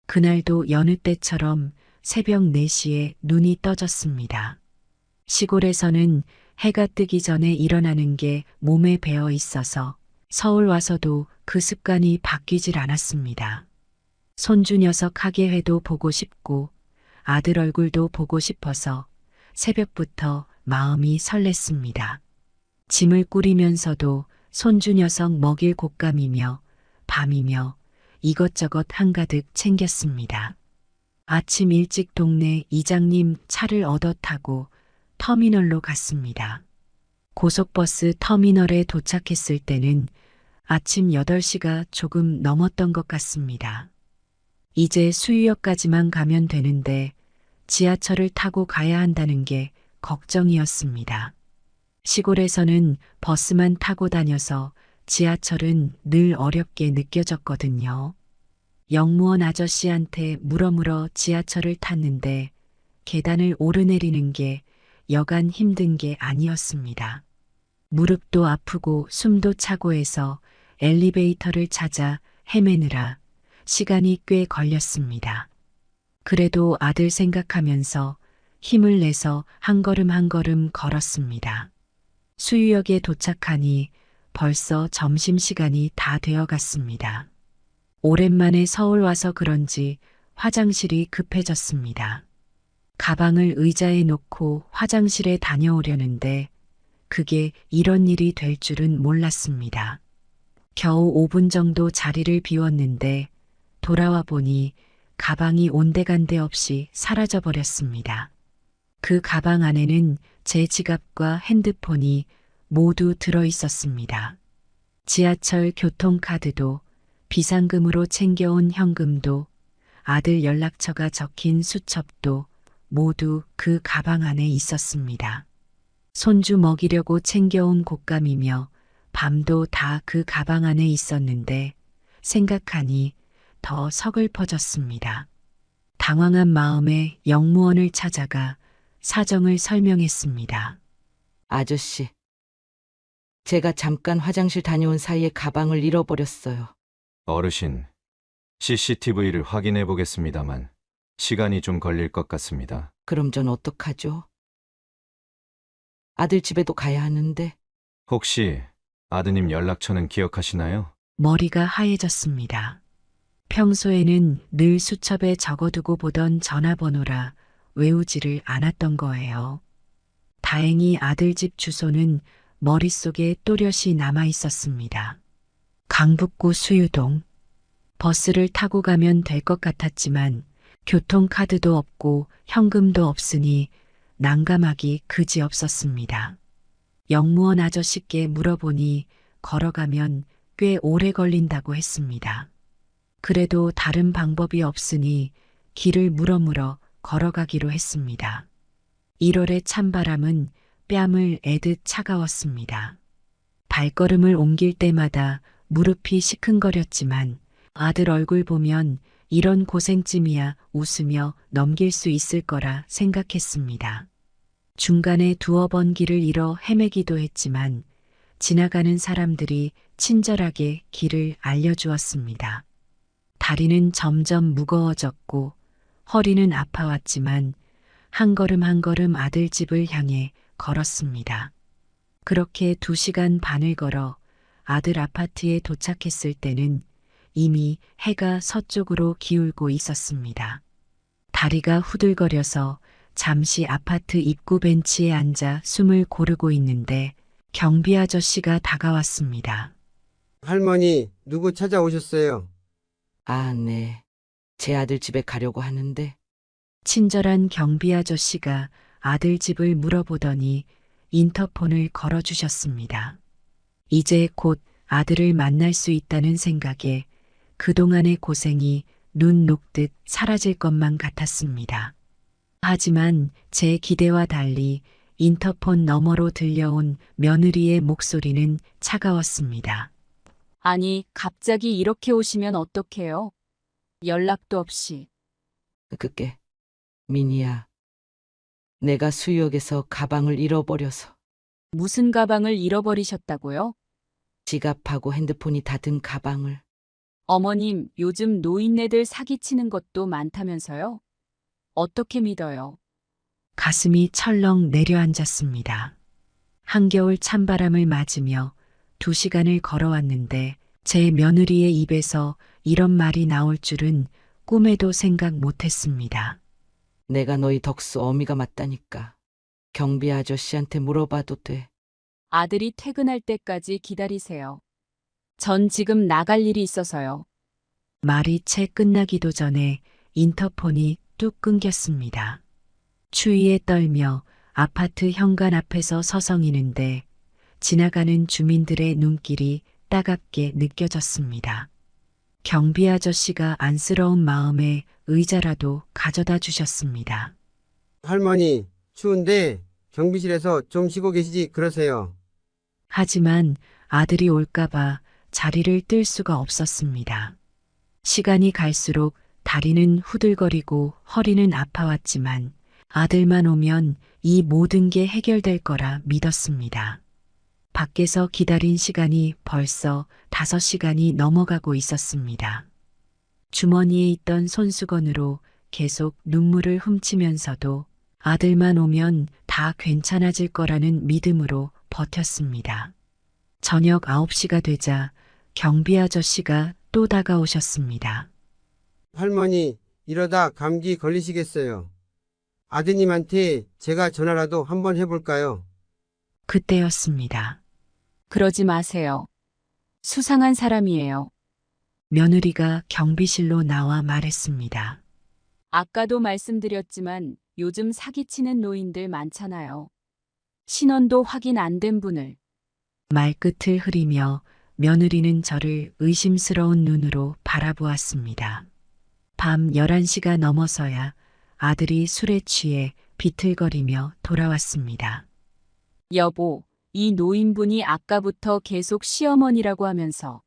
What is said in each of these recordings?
그날도 여느 때처럼 새벽 4시에 눈이 떠졌습니다. 시골에서는 해가 뜨기 전에 일어나는 게 몸에 배어 있어서 서울 와서도 그 습관이 바뀌질 않았습니다. 손주 녀석 학예회도 보고 싶고 아들 얼굴도 보고 싶어서 새벽부터 마음이 설렜습니다. 짐을 꾸리면서도 손주 녀석 먹일 곶감이며 밤이며 이것저것 한가득 챙겼습니다. 아침 일찍 동네 이장님 차를 얻어 타고 터미널로 갔습니다. 고속버스 터미널에 도착했을 때는 아침 8시가 조금 넘었던 것 같습니다. 이제 수유역까지만 가면 되는데 지하철을 타고 가야 한다는 게 걱정이었습니다. 시골에서는 버스만 타고 다녀서 지하철은 늘 어렵게 느껴졌거든요. 영무원 아저씨한테 물어물어 지하철을 탔는데 계단을 오르내리는 게 여간 힘든 게 아니었습니다. 무릎도 아프고 숨도 차고 해서 엘리베이터를 찾아 헤매느라 시간이 꽤 걸렸습니다. 그래도 아들 생각하면서 힘을 내서 한 걸음 한 걸음 걸었습니다. 수유역에 도착하니 벌써 점심시간이 다 되어 갔습니다. 오랜만에 서울 와서 그런지 화장실이 급해졌습니다. 가방을 의자에 놓고 화장실에 다녀오려는데 그게 이런 일이 될 줄은 몰랐습니다. 겨우 5분 정도 자리를 비웠는데 돌아와 보니 가방이 온데간데 없이 사라져 버렸습니다. 그 가방 안에는 제 지갑과 핸드폰이 모두 들어 있었습니다. 지하철 교통카드도 비상금으로 챙겨온 현금도 아들 연락처가 적힌 수첩도 모두 그 가방 안에 있었습니다. 손주 먹이려고 챙겨온 곶감이며 밤도 다 그 가방 안에 있었는데 생각하니 더 서글퍼졌습니다. 당황한 마음에 영무원을 찾아가 사정을 설명했습니다. 아저씨, 제가 잠깐 화장실 다녀온 사이에 가방을 잃어버렸어요. 어르신, CCTV를 확인해 보겠습니다만 시간이 좀 걸릴 것 같습니다. 그럼 전 어떡하죠? 아들 집에도 가야 하는데. 혹시 아드님 연락처는 기억하시나요? 머리가 하얘졌습니다. 평소에는 늘 수첩에 적어두고 보던 전화번호라 외우지를 않았던 거예요. 다행히 아들 집 주소는 머릿속에 또렷이 남아 있었습니다. 강북구 수유동. 버스를 타고 가면 될 것 같았지만 교통카드도 없고 현금도 없으니 난감하기 그지없었습니다. 영무원 아저씨께 물어보니 걸어가면 꽤 오래 걸린다고 했습니다. 그래도 다른 방법이 없으니 길을 물어물어 걸어가기로 했습니다. 1월의 찬바람은 뺨을 애듯 차가웠습니다. 발걸음을 옮길 때마다 무릎이 시큰거렸지만 아들 얼굴 보면 이런 고생쯤이야 웃으며 넘길 수 있을 거라 생각했습니다. 중간에 두어 번 길을 잃어 헤매기도 했지만 지나가는 사람들이 친절하게 길을 알려주었습니다. 다리는 점점 무거워졌고 허리는 아파왔지만 한 걸음 한 걸음 아들 집을 향해 걸었습니다. 그렇게 2시간 반을 걸어 아들 아파트에 도착했을 때는 이미 해가 서쪽으로 기울고 있었습니다. 다리가 후들거려서 잠시 아파트 입구 벤치에 앉아 숨을 고르고 있는데 경비 아저씨가 다가왔습니다. 할머니, 누구 찾아오셨어요? 아, 네. 제 아들 집에 가려고 하는데. 친절한 경비 아저씨가 아들 집을 물어보더니 인터폰을 걸어주셨습니다. 이제 곧 아들을 만날 수 있다는 생각에 그동안의 고생이 눈 녹듯 사라질 것만 같았습니다. 하지만 제 기대와 달리 인터폰 너머로 들려온 며느리의 목소리는 차가웠습니다. 아니, 갑자기 이렇게 오시면 어떡해요? 연락도 없이. 그게, 민희야. 내가 수유역에서 가방을 잃어버려서. 무슨 가방을 잃어버리셨다고요? 지갑하고 핸드폰이 다 든 가방을. 어머님, 요즘 노인네들 사기치는 것도 많다면서요? 어떻게 믿어요? 가슴이 철렁 내려앉았습니다. 한겨울 찬바람을 맞으며 2시간을 걸어왔는데 제 며느리의 입에서 이런 말이 나올 줄은 꿈에도 생각 못했습니다. 내가 너희 덕수 어미가 맞다니까. 경비 아저씨한테 물어봐도 돼. 아들이 퇴근할 때까지 기다리세요. 전 지금 나갈 일이 있어서요. 말이 채 끝나기도 전에 인터폰이 뚝 끊겼습니다. 추위에 떨며 아파트 현관 앞에서 서성이는데 지나가는 주민들의 눈길이 따갑게 느껴졌습니다. 경비 아저씨가 안쓰러운 마음에 의자라도 가져다 주셨습니다. 할머니, 추운데 경비실에서 좀 쉬고 계시지 그러세요. 하지만 아들이 올까봐 자리를 뜰 수가 없었습니다. 시간이 갈수록 다리는 후들거리고 허리는 아파왔지만 아들만 오면 이 모든 게 해결될 거라 믿었습니다. 밖에서 기다린 시간이 벌써 5시간이 넘어가고 있었습니다. 주머니에 있던 손수건으로 계속 눈물을 훔치면서도 아들만 오면 다 괜찮아질 거라는 믿음으로 버텼습니다. 저녁 9시가 되자 경비 아저씨가 또 다가오셨습니다. 할머니, 이러다 감기 걸리시겠어요. 아드님한테 제가 전화라도 한번 해볼까요? 그때였습니다. 그러지 마세요. 수상한 사람이에요. 며느리가 경비실로 나와 말했습니다. 아까도 말씀드렸지만 요즘 사기치는 노인들 많잖아요. 신원도 확인 안 된 분을. 말끝을 흐리며 며느리는 저를 의심스러운 눈으로 바라보았습니다. 밤 11시가 넘어서야 아들이 술에 취해 비틀거리며 돌아왔습니다. 여보, 이 노인분이 아까부터 계속 시어머니라고 하면서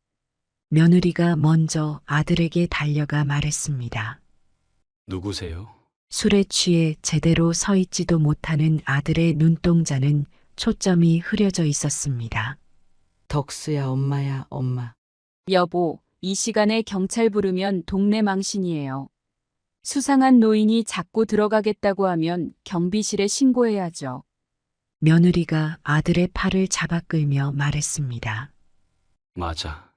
며느리가 먼저 아들에게 달려가 말했습니다. 누구세요? 술에 취해 제대로 서 있지도 못하는 아들의 눈동자는 초점이 흐려져 있었습니다. 덕수야, 엄마야, 엄마. 여보, 이 시간에 경찰 부르면 동네 망신이에요. 수상한 노인이 자꾸 들어가겠다고 하면 경비실에 신고해야죠. 며느리가 아들의 팔을 잡아 끌며 말했습니다. 맞아.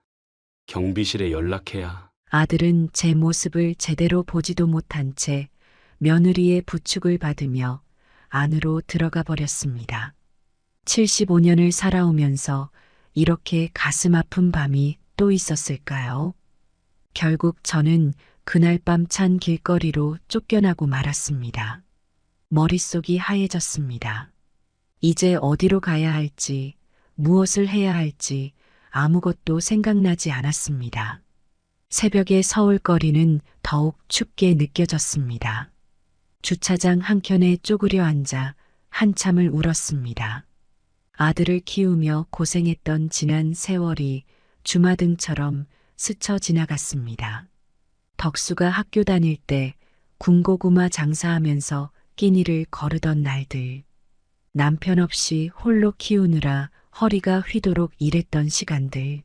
경비실에 연락해야. 아들은 제 모습을 제대로 보지도 못한 채 며느리의 부축을 받으며 안으로 들어가 버렸습니다. 75년을 살아오면서 이렇게 가슴 아픈 밤이 또 있었을까요? 결국 저는 그날 밤 찬 길거리로 쫓겨나고 말았습니다. 머릿속이 하얘졌습니다. 이제 어디로 가야 할지, 무엇을 해야 할지 아무것도 생각나지 않았습니다. 새벽의 서울거리는 더욱 춥게 느껴졌습니다. 주차장 한켠에 쪼그려 앉아 한참을 울었습니다. 아들을 키우며 고생했던 지난 세월이 주마등처럼 스쳐 지나갔습니다. 덕수가 학교 다닐 때 군고구마 장사하면서 끼니를 거르던 날들. 남편 없이 홀로 키우느라 허리가 휘도록 일했던 시간들.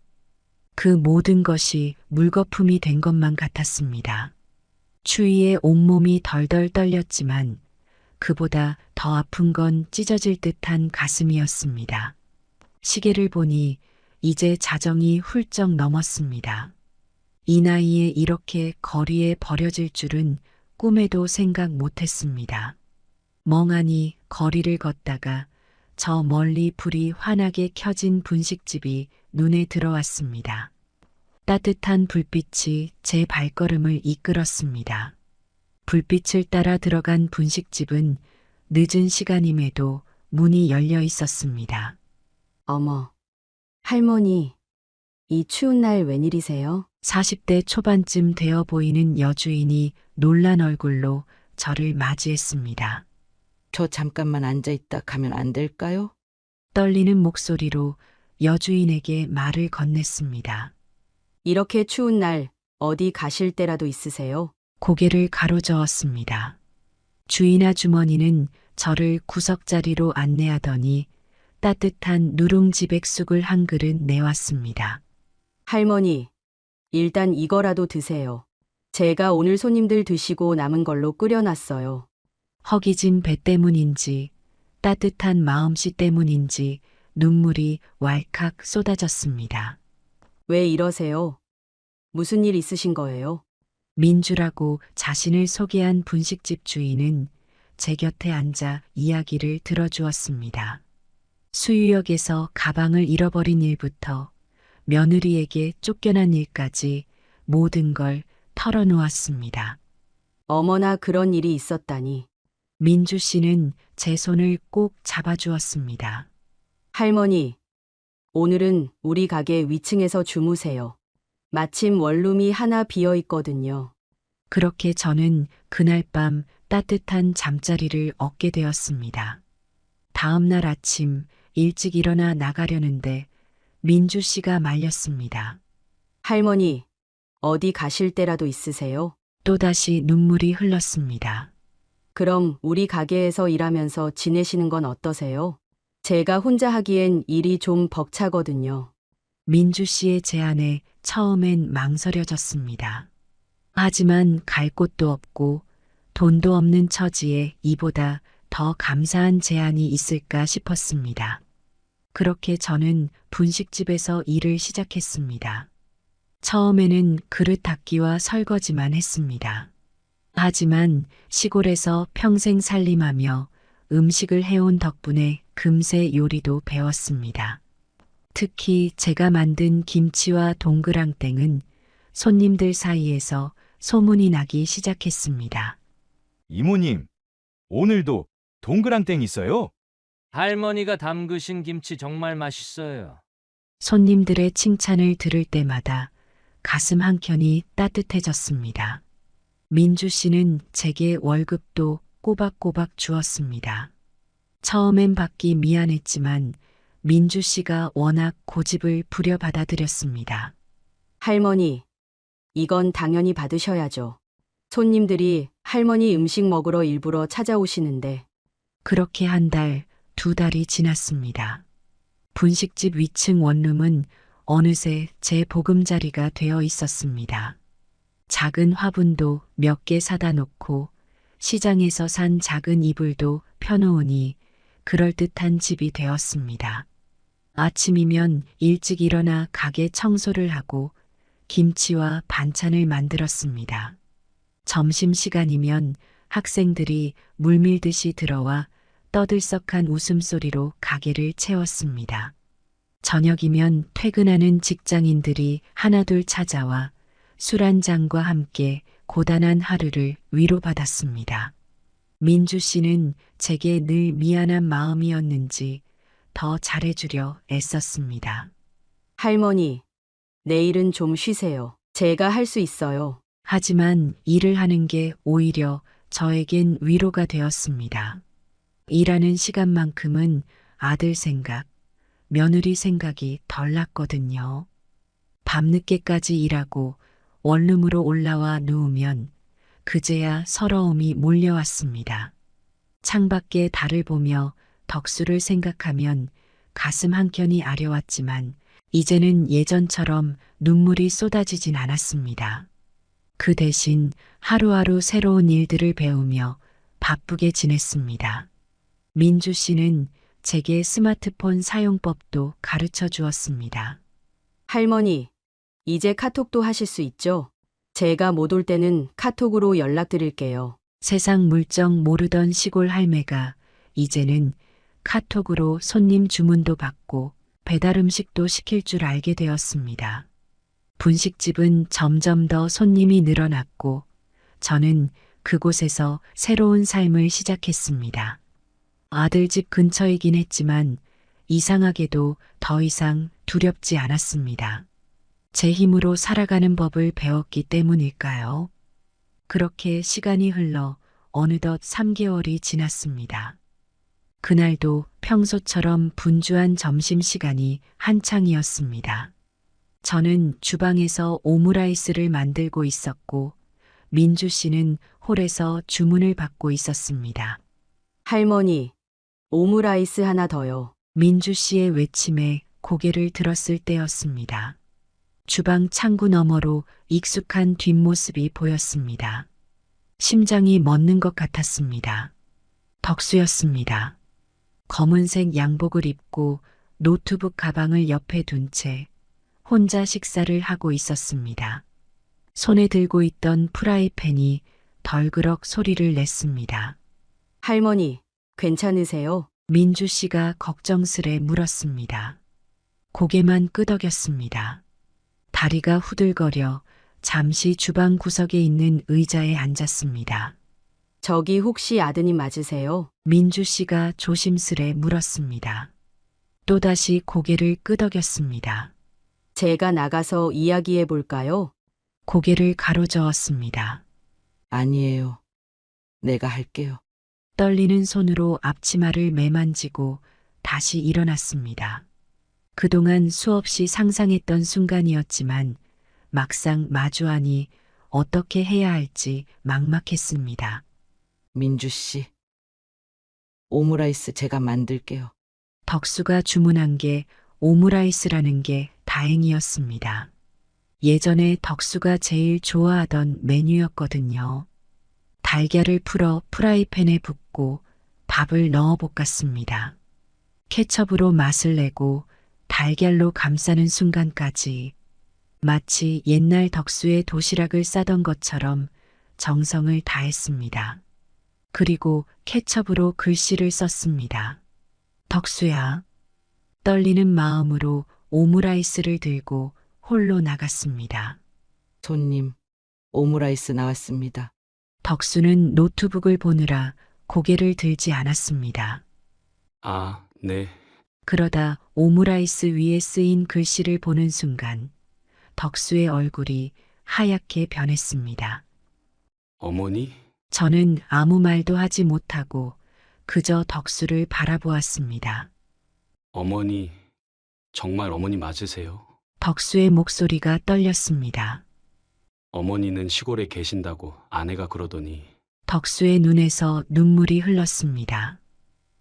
그 모든 것이 물거품이 된 것만 같았습니다. 추위에 온몸이 덜덜 떨렸지만 그보다 더 아픈 건 찢어질 듯한 가슴이었습니다. 시계를 보니 이제 자정이 훌쩍 넘었습니다. 이 나이에 이렇게 거리에 버려질 줄은 꿈에도 생각 못했습니다. 멍하니 거리를 걷다가 저 멀리 불이 환하게 켜진 분식집이 눈에 들어왔습니다. 따뜻한 불빛이 제 발걸음을 이끌었습니다. 불빛을 따라 들어간 분식집은 늦은 시간임에도 문이 열려 있었습니다. 어머, 할머니, 이 추운 날 웬일이세요? 40대 초반쯤 되어 보이는 여주인이 놀란 얼굴로 저를 맞이했습니다. 저 잠깐만 앉아있다 가면 안 될까요? 떨리는 목소리로 여주인에게 말을 건넸습니다. 이렇게 추운 날 어디 가실 때라도 있으세요? 고개를 가로저었습니다. 주인 아주머니는 저를 구석자리로 안내하더니 따뜻한 누룽지 백숙을 한 그릇 내왔습니다. 할머니, 일단 이거라도 드세요. 제가 오늘 손님들 드시고 남은 걸로 끓여놨어요. 허기진 배 때문인지 따뜻한 마음씨 때문인지 눈물이 왈칵 쏟아졌습니다. 왜 이러세요? 무슨 일 있으신 거예요? 민주라고 자신을 소개한 분식집 주인은 제 곁에 앉아 이야기를 들어주었습니다. 수유역에서 가방을 잃어버린 일부터 며느리에게 쫓겨난 일까지 모든 걸 털어놓았습니다. 어머나 그런 일이 있었다니. 민주 씨는 제 손을 꼭 잡아주었습니다. 할머니, 오늘은 우리 가게 위층에서 주무세요. 마침 원룸이 하나 비어 있거든요. 그렇게 저는 그날 밤 따뜻한 잠자리를 얻게 되었습니다. 다음 날 아침 일찍 일어나 나가려는데 민주 씨가 말렸습니다. 할머니, 어디 가실 때라도 있으세요? 또다시 눈물이 흘렀습니다. 그럼 우리 가게에서 일하면서 지내시는 건 어떠세요? 제가 혼자 하기엔 일이 좀 벅차거든요. 민주 씨의 제안에 처음엔 망설여졌습니다. 하지만 갈 곳도 없고 돈도 없는 처지에 이보다 더 감사한 제안이 있을까 싶었습니다. 그렇게 저는 분식집에서 일을 시작했습니다. 처음에는 그릇 닦기와 설거지만 했습니다. 하지만 시골에서 평생 살림하며 음식을 해온 덕분에 금세 요리도 배웠습니다. 특히 제가 만든 김치와 동그랑땡은 손님들 사이에서 소문이 나기 시작했습니다. 이모님, 오늘도 동그랑땡 있어요? 할머니가 담그신 김치 정말 맛있어요. 손님들의 칭찬을 들을 때마다 가슴 한켠이 따뜻해졌습니다. 민주 씨는 제게 월급도 꼬박꼬박 주었습니다. 처음엔 받기 미안했지만 민주 씨가 워낙 고집을 부려 받아들였습니다. 할머니, 이건 당연히 받으셔야죠. 손님들이 할머니 음식 먹으러 일부러 찾아오시는데. 그렇게 한 달, 두 달이 지났습니다. 분식집 위층 원룸은 어느새 제 보금자리가 되어 있었습니다. 작은 화분도 몇 개 사다 놓고 시장에서 산 작은 이불도 펴놓으니 그럴듯한 집이 되었습니다. 아침이면 일찍 일어나 가게 청소를 하고 김치와 반찬을 만들었습니다. 점심시간이면 학생들이 물밀듯이 들어와 떠들썩한 웃음소리로 가게를 채웠습니다. 저녁이면 퇴근하는 직장인들이 하나둘 찾아와 술 한 잔과 함께 고단한 하루를 위로받았습니다. 민주 씨는 제게 늘 미안한 마음이었는지 더 잘해주려 애썼습니다. 할머니, 내일은 좀 쉬세요. 제가 할 수 있어요. 하지만 일을 하는 게 오히려 저에겐 위로가 되었습니다. 일하는 시간만큼은 아들 생각, 며느리 생각이 덜 났거든요. 밤늦게까지 일하고 원룸으로 올라와 누우면 그제야 서러움이 몰려왔습니다. 창밖에 달을 보며 덕수를 생각하면 가슴 한켠이 아려왔지만 이제는 예전처럼 눈물이 쏟아지진 않았습니다. 그 대신 하루하루 새로운 일들을 배우며 바쁘게 지냈습니다. 민주 씨는 제게 스마트폰 사용법도 가르쳐 주었습니다. 할머니, 이제 카톡도 하실 수 있죠? 제가 못 올 때는 카톡으로 연락드릴게요. 세상 물정 모르던 시골 할매가 이제는 카톡으로 손님 주문도 받고 배달 음식도 시킬 줄 알게 되었습니다. 분식집은 점점 더 손님이 늘어났고 저는 그곳에서 새로운 삶을 시작했습니다. 아들 집 근처이긴 했지만 이상하게도 더 이상 두렵지 않았습니다. 제 힘으로 살아가는 법을 배웠기 때문일까요? 그렇게 시간이 흘러 어느덧 3개월이 지났습니다. 그날도 평소처럼 분주한 점심시간이 한창이었습니다. 저는 주방에서 오므라이스를 만들고 있었고 민주 씨는 홀에서 주문을 받고 있었습니다. 할머니, 오므라이스 하나 더요. 민주 씨의 외침에 고개를 들었을 때였습니다. 주방 창구 너머로 익숙한 뒷모습이 보였습니다. 심장이 멎는 것 같았습니다. 덕수였습니다. 검은색 양복을 입고 노트북 가방을 옆에 둔 채 혼자 식사를 하고 있었습니다. 손에 들고 있던 프라이팬이 덜그럭 소리를 냈습니다. 할머니, 괜찮으세요? 민주 씨가 걱정스레 물었습니다. 고개만 끄덕였습니다. 다리가 후들거려 잠시 주방 구석에 있는 의자에 앉았습니다. 저기 혹시 아드님 맞으세요? 민주 씨가 조심스레 물었습니다. 또다시 고개를 끄덕였습니다. 제가 나가서 이야기해 볼까요? 고개를 가로저었습니다. 아니에요. 내가 할게요. 떨리는 손으로 앞치마를 매만지고 다시 일어났습니다. 그동안 수없이 상상했던 순간이었지만 막상 마주하니 어떻게 해야 할지 막막했습니다. 민주 씨. 오므라이스 제가 만들게요. 덕수가 주문한 게 오므라이스라는 게 다행이었습니다. 예전에 덕수가 제일 좋아하던 메뉴였거든요. 달걀을 풀어 프라이팬에 붓고 밥을 넣어 볶았습니다. 케첩으로 맛을 내고 달걀로 감싸는 순간까지 마치 옛날 덕수의 도시락을 싸던 것처럼 정성을 다했습니다. 그리고 케첩으로 글씨를 썼습니다. 덕수야. 떨리는 마음으로 오므라이스를 들고 홀로 나갔습니다. 손님, 오므라이스 나왔습니다. 덕수는 노트북을 보느라 고개를 들지 않았습니다. 아, 네. 그러다 오므라이스 위에 쓰인 글씨를 보는 순간 덕수의 얼굴이 하얗게 변했습니다. 어머니? 저는 아무 말도 하지 못하고 그저 덕수를 바라보았습니다. 어머니, 정말 어머니 맞으세요? 덕수의 목소리가 떨렸습니다. 어머니는 시골에 계신다고 아내가 그러더니 덕수의 눈에서 눈물이 흘렀습니다.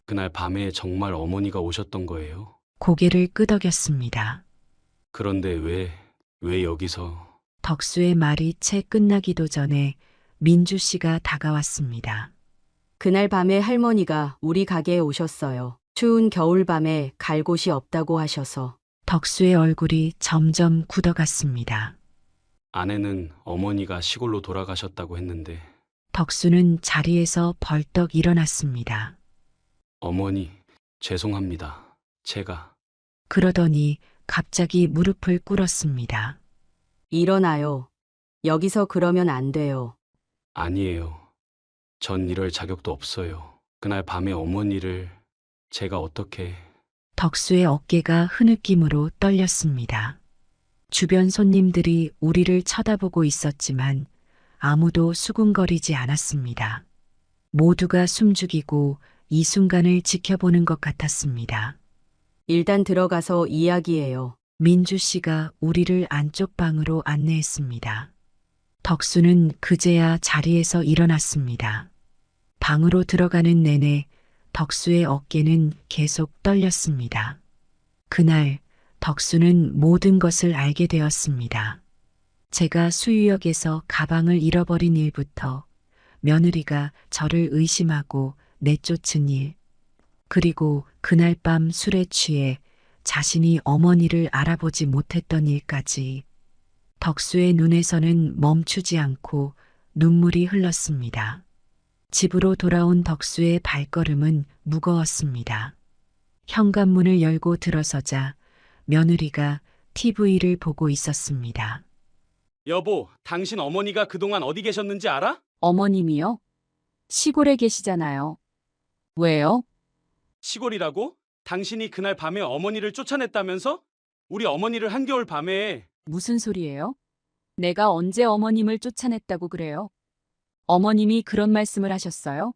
그날 밤에 정말 어머니가 오셨던 거예요? 고개를 끄덕였습니다. 그런데 왜 여기서? 덕수의 말이 채 끝나기도 전에 민주 씨가 다가왔습니다. 그날 밤에 할머니가 우리 가게에 오셨어요. 추운 겨울밤에 갈 곳이 없다고 하셔서. 덕수의 얼굴이 점점 굳어갔습니다. 아내는 어머니가 시골로 돌아가셨다고 했는데 덕수는 자리에서 벌떡 일어났습니다. 어머니, 죄송합니다. 제가 그러더니 갑자기 무릎을 꿇었습니다. 일어나요. 여기서 그러면 안 돼요. 아니에요. 전 이럴 자격도 없어요. 그날 밤에 어머니를 제가 어떻게... 덕수의 어깨가 흐느낌으로 떨렸습니다. 주변 손님들이 우리를 쳐다보고 있었지만 아무도 수군거리지 않았습니다. 모두가 숨죽이고 이 순간을 지켜보는 것 같았습니다. 일단 들어가서 이야기해요. 민주 씨가 우리를 안쪽 방으로 안내했습니다. 덕수는 그제야 자리에서 일어났습니다. 방으로 들어가는 내내 덕수의 어깨는 계속 떨렸습니다. 그날 덕수는 모든 것을 알게 되었습니다. 제가 수유역에서 가방을 잃어버린 일부터 며느리가 저를 의심하고 내쫓은 일, 그리고 그날 밤 술에 취해 자신이 어머니를 알아보지 못했던 일까지 덕수의 눈에서는 멈추지 않고 눈물이 흘렀습니다. 집으로 돌아온 덕수의 발걸음은 무거웠습니다. 현관문을 열고 들어서자 며느리가 TV를 보고 있었습니다. 여보, 당신 어머니가 그동안 어디 계셨는지 알아? 어머님이요? 시골에 계시잖아요. 왜요? 시골이라고? 당신이 그날 밤에 어머니를 쫓아냈다면서? 우리 어머니를 한겨울 밤에... 무슨 소리예요? 내가 언제 어머님을 쫓아냈다고 그래요? 어머님이 그런 말씀을 하셨어요?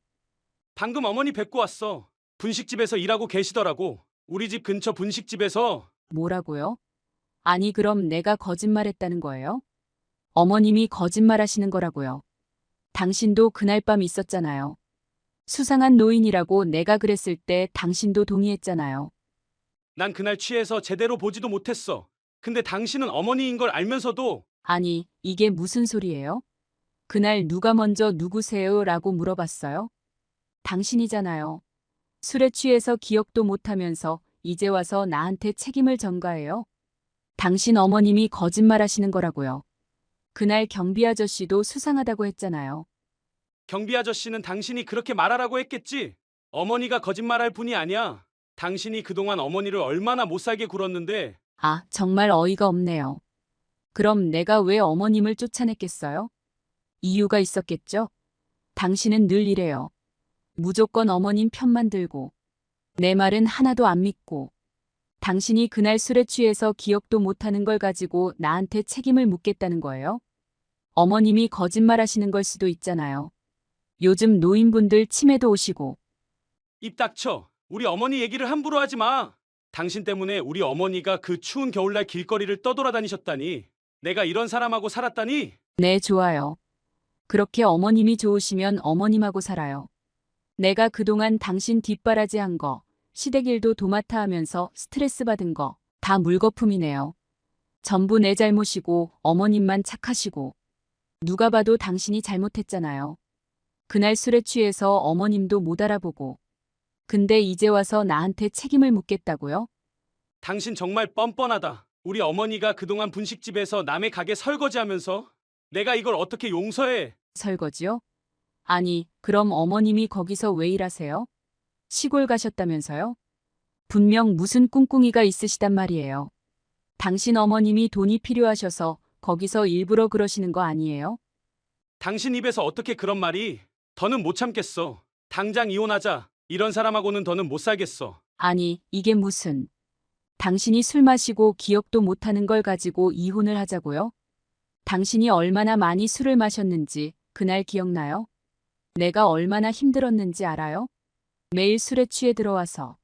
방금 어머니 뵙고 왔어. 분식집에서 일하고 계시더라고. 우리 집 근처 분식집에서. 뭐라고요? 아니, 그럼 내가 거짓말했다는 거예요? 어머님이 거짓말하시는 거라고요. 당신도 그날 밤 있었잖아요. 수상한 노인이라고 내가 그랬을 때 당신도 동의했잖아요. 난 그날 취해서 제대로 보지도 못했어. 근데 당신은 어머니인 걸 알면서도 아니, 이게 무슨 소리예요? 그날 누가 먼저 누구세요? 라고 물어봤어요. 당신이잖아요. 술에 취해서 기억도 못하면서 이제 와서 나한테 책임을 전가해요. 당신 어머님이 거짓말하시는 거라고요. 그날 경비 아저씨도 수상하다고 했잖아요. 경비 아저씨는 당신이 그렇게 말하라고 했겠지. 어머니가 거짓말할 분이 아니야. 당신이 그동안 어머니를 얼마나 못 살게 굴었는데 아, 정말 어이가 없네요. 그럼 내가 왜 어머님을 쫓아냈겠어요? 이유가 있었겠죠? 당신은 늘 이래요. 무조건 어머님 편만 들고 내 말은 하나도 안 믿고 당신이 그날 술에 취해서 기억도 못하는 걸 가지고 나한테 책임을 묻겠다는 거예요? 어머님이 거짓말하시는 걸 수도 있잖아요. 요즘 노인분들 치매도 오시고 입 닥쳐. 우리 어머니 얘기를 함부로 하지 마. 당신 때문에 우리 어머니가 그 추운 겨울날 길거리를 떠돌아다니셨다니. 내가 이런 사람하고 살았다니. 네, 좋아요. 그렇게 어머님이 좋으시면 어머님하고 살아요. 내가 그동안 당신 뒷바라지한 거, 시댁일도 도맡아 하면서 스트레스 받은 거 다 물거품이네요. 전부 내 잘못이고 어머님만 착하시고 누가 봐도 당신이 잘못했잖아요. 그날 술에 취해서 어머님도 못 알아보고 근데 이제 와서 나한테 책임을 묻겠다고요? 당신 정말 뻔뻔하다. 우리 어머니가 그동안 분식집에서 남의 가게 설거지하면서 내가 이걸 어떻게 용서해? 설거지요? 아니, 그럼 어머님이 거기서 왜 일하세요? 시골 가셨다면서요? 분명 무슨 꿍꿍이가 있으시단 말이에요. 당신 어머님이 돈이 필요하셔서 거기서 일부러 그러시는 거 아니에요? 당신 입에서 어떻게 그런 말이? 더는 못 참겠어. 당장 이혼하자. 이런 사람하고는 더는 못 살겠어. 아니, 이게 무슨. 당신이 술 마시고 기억도 못하는 걸 가지고 이혼을 하자고요? 당신이 얼마나 많이 술을 마셨는지 그날 기억나요? 내가 얼마나 힘들었는지 알아요? 매일 술에 취해 들어와서.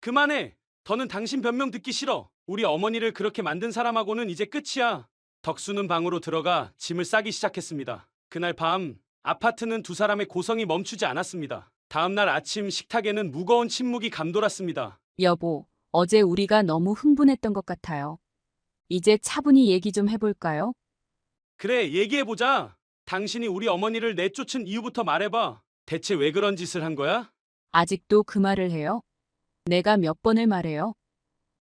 그만해. 더는 당신 변명 듣기 싫어. 우리 어머니를 그렇게 만든 사람하고는 이제 끝이야. 덕수는 방으로 들어가 짐을 싸기 시작했습니다. 그날 밤 아파트는 두 사람의 고성이 멈추지 않았습니다. 다음날 아침 식탁에는 무거운 침묵이 감돌았습니다. 여보, 어제 우리가 너무 흥분했던 것 같아요. 이제 차분히 얘기 좀 해볼까요? 그래, 얘기해보자. 당신이 우리 어머니를 내쫓은 이유부터 말해봐. 대체 왜 그런 짓을 한 거야? 아직도 그 말을 해요? 내가 몇 번을 말해요?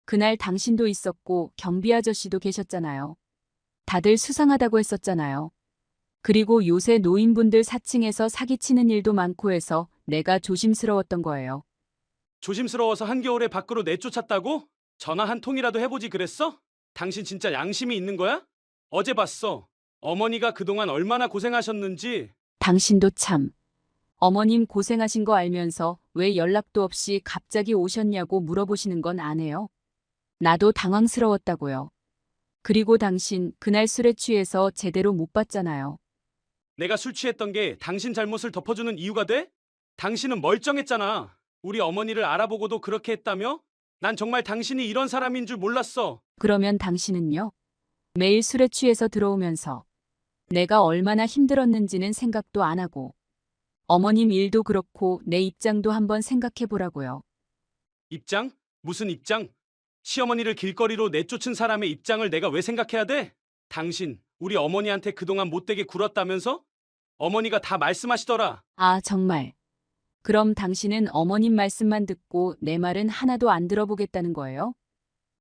그날 당신도 있었고 경비 아저씨도 계셨잖아요. 다들 수상하다고 했었잖아요. 그리고 요새 노인분들 4층에서 사기치는 일도 많고 해서 내가 조심스러웠던 거예요. 조심스러워서 한겨울에 밖으로 내쫓았다고? 전화 한 통이라도 해보지 그랬어? 당신 진짜 양심이 있는 거야? 어제 봤어. 어머니가 그동안 얼마나 고생하셨는지. 당신도 참. 어머님 고생하신 거 알면서 왜 연락도 없이 갑자기 오셨냐고 물어보시는 건 안 해요? 나도 당황스러웠다고요. 그리고 당신 그날 술에 취해서 제대로 못 봤잖아요. 내가 술 취했던 게 당신 잘못을 덮어주는 이유가 돼? 당신은 멀쩡했잖아. 우리 어머니를 알아보고도 그렇게 했다며? 난 정말 당신이 이런 사람인 줄 몰랐어. 그러면 당신은요? 매일 술에 취해서 들어오면서 내가 얼마나 힘들었는지는 생각도 안 하고 어머님 일도 그렇고 내 입장도 한번 생각해 보라고요. 입장? 무슨 입장? 시어머니를 길거리로 내쫓은 사람의 입장을 내가 왜 생각해야 돼? 당신, 우리 어머니한테 그동안 못되게 굴었다면서? 어머니가 다 말씀하시더라. 아, 정말. 그럼 당신은 어머님 말씀만 듣고 내 말은 하나도 안 들어보겠다는 거예요?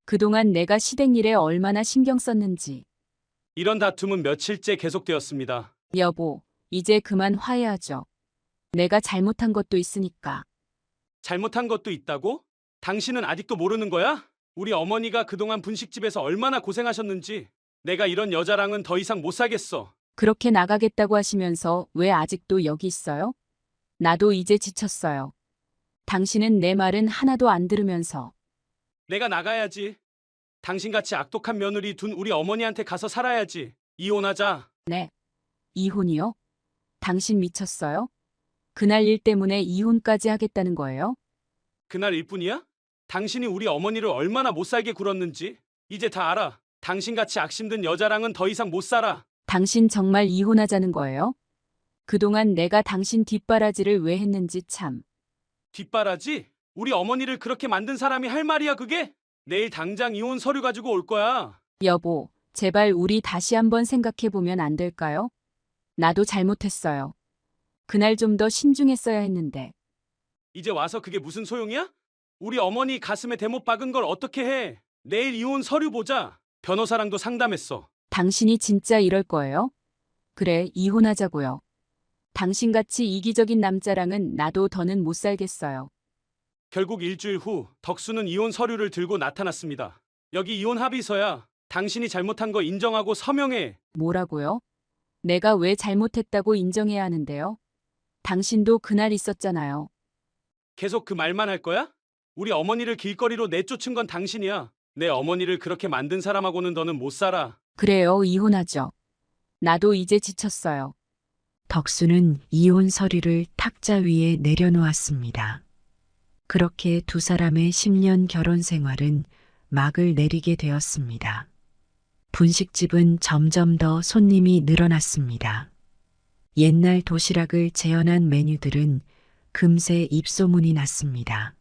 그동안 내가 시댁 일에 얼마나 신경 썼는지. 이런 다툼은 며칠째 계속되었습니다. 여보, 이제 그만 화해하죠. 내가 잘못한 것도 있으니까. 잘못한 것도 있다고? 당신은 아직도 모르는 거야? 우리 어머니가 그동안 분식집에서 얼마나 고생하셨는지. 내가 이런 여자랑은 더 이상 못 살겠어. 그렇게 나가겠다고 하시면서 왜 아직도 여기 있어요? 나도 이제 지쳤어요. 당신은 내 말은 하나도 안 들으면서. 내가 나가야지. 당신같이 악독한 며느리 둔 우리 어머니한테 가서 살아야지. 이혼하자. 네. 이혼이요? 당신 미쳤어요? 그날 일 때문에 이혼까지 하겠다는 거예요? 그날 일뿐이야? 당신이 우리 어머니를 얼마나 못 살게 굴었는지 이제 다 알아. 당신같이 악심든 여자랑은 더 이상 못 살아. 당신 정말 이혼하자는 거예요? 그동안 내가 당신 뒷바라지를 왜 했는지 참. 뒷바라지? 우리 어머니를 그렇게 만든 사람이 할 말이야 그게? 내일 당장 이혼 서류 가지고 올 거야. 여보, 제발 우리 다시 한번 생각해 보면 안 될까요? 나도 잘못했어요. 그날 좀 더 신중했어야 했는데. 이제 와서 그게 무슨 소용이야? 우리 어머니 가슴에 대못 박은 걸 어떻게 해? 내일 이혼 서류 보자. 변호사랑도 상담했어. 당신이 진짜 이럴 거예요? 그래, 이혼하자고요. 당신같이 이기적인 남자랑은 나도 더는 못 살겠어요. 결국 일주일 후 덕수는 이혼 서류를 들고 나타났습니다. 여기 이혼 합의서야. 당신이 잘못한 거 인정하고 서명해. 뭐라고요? 내가 왜 잘못했다고 인정해야 하는데요? 당신도 그날 있었잖아요. 계속 그 말만 할 거야? 우리 어머니를 길거리로 내쫓은 건 당신이야. 내 어머니를 그렇게 만든 사람하고는 더는 못 살아. 그래요, 이혼하죠. 나도 이제 지쳤어요. 덕수는 이혼 서류를 탁자 위에 내려놓았습니다. 그렇게 두 사람의 10년 결혼 생활은 막을 내리게 되었습니다. 분식집은 점점 더 손님이 늘어났습니다. 옛날 도시락을 재현한 메뉴들은 금세 입소문이 났습니다.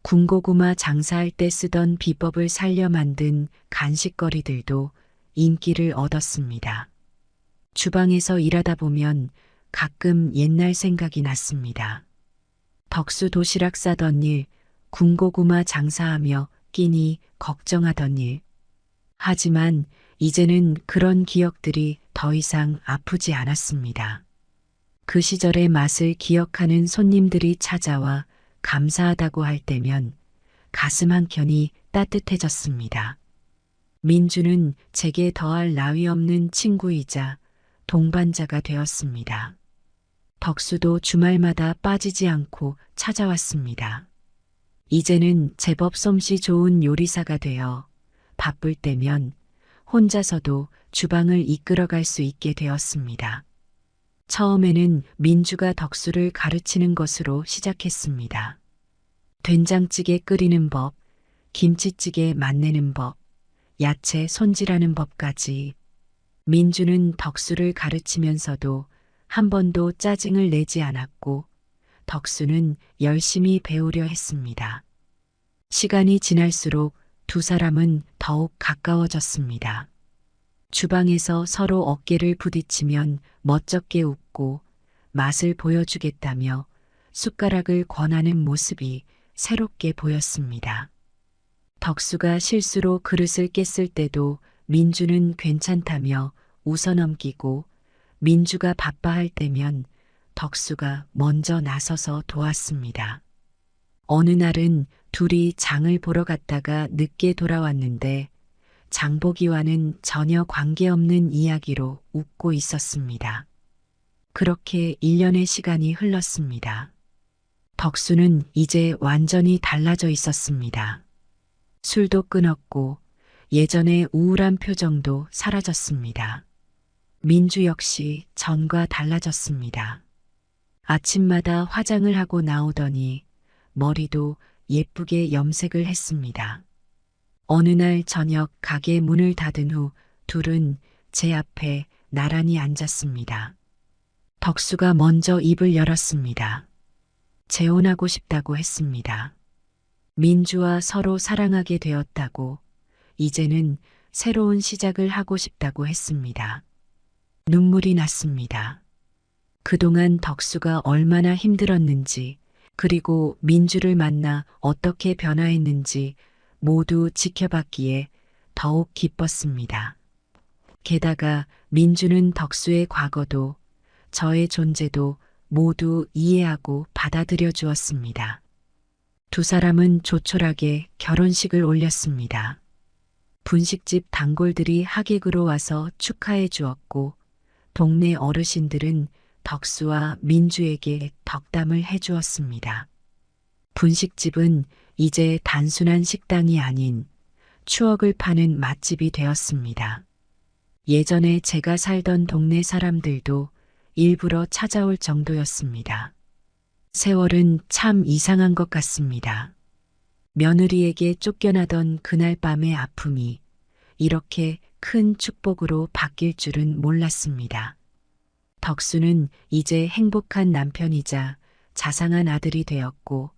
군고구마 장사할 때 쓰던 비법을 살려 만든 간식거리들도 인기를 얻었습니다. 주방에서 일하다 보면 가끔 옛날 생각이 났습니다. 덕수 도시락 싸던 일, 군고구마 장사하며 끼니 걱정하던 일. 하지만 이제는 그런 기억들이 더 이상 아프지 않았습니다. 그 시절의 맛을 기억하는 손님들이 찾아와 감사하다고 할 때면 가슴 한켠이 따뜻해졌습니다. 민주는 제게 더할 나위 없는 친구이자 동반자가 되었습니다. 덕수도 주말마다 빠지지 않고 찾아왔습니다. 이제는 제법 솜씨 좋은 요리사가 되어 바쁠 때면 혼자서도 주방을 이끌어갈 수 있게 되었습니다. 처음에는 민주가 덕수를 가르치는 것으로 시작했습니다. 된장찌개 끓이는 법, 김치찌개 맛내는 법, 야채 손질하는 법까지. 민주는 덕수를 가르치면서도 한 번도 짜증을 내지 않았고 덕수는 열심히 배우려 했습니다. 시간이 지날수록 두 사람은 더욱 가까워졌습니다. 주방에서 서로 어깨를 부딪히면 멋쩍게 웃고 맛을 보여주겠다며 숟가락을 권하는 모습이 새롭게 보였습니다. 덕수가 실수로 그릇을 깼을 때도 민주는 괜찮다며 웃어넘기고 민주가 바빠할 때면 덕수가 먼저 나서서 도왔습니다. 어느 날은 둘이 장을 보러 갔다가 늦게 돌아왔는데 장보기와는 전혀 관계없는 이야기로 웃고 있었습니다. 그렇게 1년의 시간이 흘렀습니다. 덕수는 이제 완전히 달라져 있었습니다. 술도 끊었고 예전의 우울한 표정도 사라졌습니다. 민주 역시 전과 달라졌습니다. 아침마다 화장을 하고 나오더니 머리도 예쁘게 염색을 했습니다. 어느 날 저녁 가게 문을 닫은 후 둘은 제 앞에 나란히 앉았습니다. 덕수가 먼저 입을 열었습니다. 재혼하고 싶다고 했습니다. 민주와 서로 사랑하게 되었다고, 이제는 새로운 시작을 하고 싶다고 했습니다. 눈물이 났습니다. 그동안 덕수가 얼마나 힘들었는지, 그리고 민주를 만나 어떻게 변화했는지 모두 지켜봤기에 더욱 기뻤습니다. 게다가 민주는 덕수의 과거도 저의 존재도 모두 이해하고 받아들여 주었습니다. 두 사람은 조촐하게 결혼식을 올렸습니다. 분식집 단골들이 하객으로 와서 축하해 주었고 동네 어르신들은 덕수와 민주에게 덕담을 해 주었습니다. 분식집은 이제 단순한 식당이 아닌 추억을 파는 맛집이 되었습니다. 예전에 제가 살던 동네 사람들도 일부러 찾아올 정도였습니다. 세월은 참 이상한 것 같습니다. 며느리에게 쫓겨나던 그날 밤의 아픔이 이렇게 큰 축복으로 바뀔 줄은 몰랐습니다. 덕수는 이제 행복한 남편이자 자상한 아들이 되었고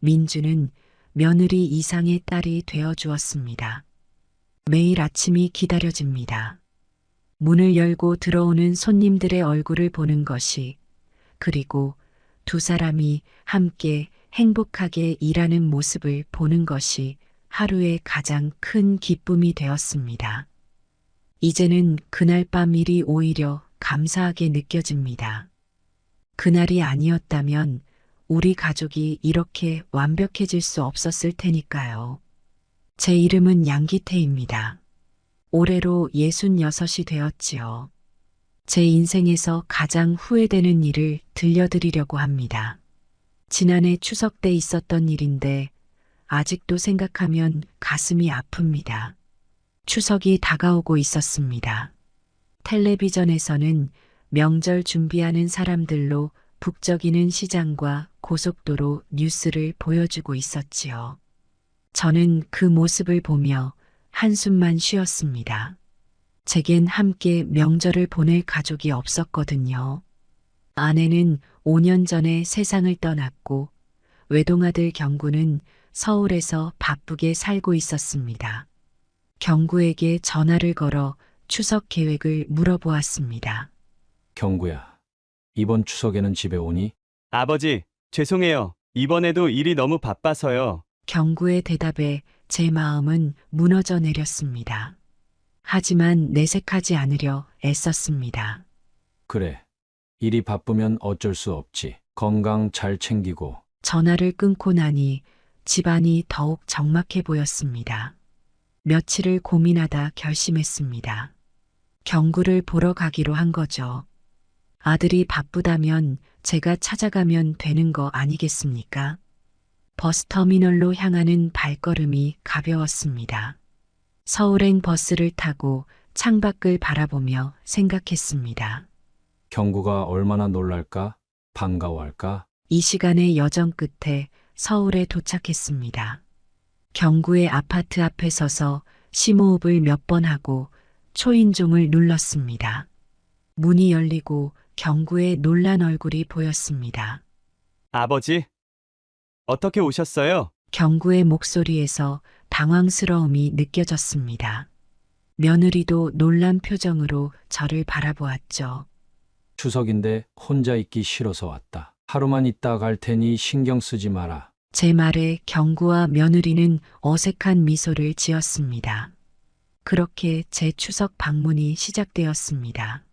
민주는 며느리 이상의 딸이 되어 주었습니다. 매일 아침이 기다려집니다. 문을 열고 들어오는 손님들의 얼굴을 보는 것이, 그리고 두 사람이 함께 행복하게 일하는 모습을 보는 것이 하루의 가장 큰 기쁨이 되었습니다. 이제는 그날 밤 일이 오히려 감사하게 느껴집니다. 그날이 아니었다면 우리 가족이 이렇게 완벽해질 수 없었을 테니까요. 제 이름은 양기태입니다. 올해로 66이 되었지요. 제 인생에서 가장 후회되는 일을 들려드리려고 합니다. 지난해 추석 때 있었던 일인데 아직도 생각하면 가슴이 아픕니다. 추석이 다가오고 있었습니다. 텔레비전에서는 명절 준비하는 사람들로 북적이는 시장과 고속도로 뉴스를 보여주고 있었지요. 저는 그 모습을 보며 한숨만 쉬었습니다. 제겐 함께 명절을 보낼 가족이 없었거든요. 아내는 5년 전에 세상을 떠났고 외동아들 경구는 서울에서 바쁘게 살고 있었습니다. 경구에게 전화를 걸어 추석 계획을 물어보았습니다. 경구야, 이번 추석에는 집에 오니? 아버지, 죄송해요. 이번에도 일이 너무 바빠서요. 경구의 대답에 제 마음은 무너져 내렸습니다. 하지만 내색하지 않으려 애썼습니다. 그래. 일이 바쁘면 어쩔 수 없지. 건강 잘 챙기고. 전화를 끊고 나니 집안이 더욱 적막해 보였습니다. 며칠을 고민하다 결심했습니다. 경구를 보러 가기로 한 거죠. 아들이 바쁘다면 제가 찾아가면 되는 거 아니겠습니까? 버스터미널로 향하는 발걸음이 가벼웠습니다. 서울행 버스를 타고 창밖을 바라보며 생각했습니다. 경구가 얼마나 놀랄까? 반가워할까? 이 시간의 여정 끝에 서울에 도착했습니다. 경구의 아파트 앞에 서서 심호흡을 몇 번 하고 초인종을 눌렀습니다. 문이 열리고 경구의 놀란 얼굴이 보였습니다. 아버지, 어떻게 오셨어요? 경구의 목소리에서 당황스러움이 느껴졌습니다. 며느리도 놀란 표정으로 저를 바라보았죠. 추석인데 혼자 있기 싫어서 왔다. 하루만 있다 갈 테니 신경 쓰지 마라. 제 말에 경구와 며느리는 어색한 미소를 지었습니다. 그렇게 제 추석 방문이 시작되었습니다.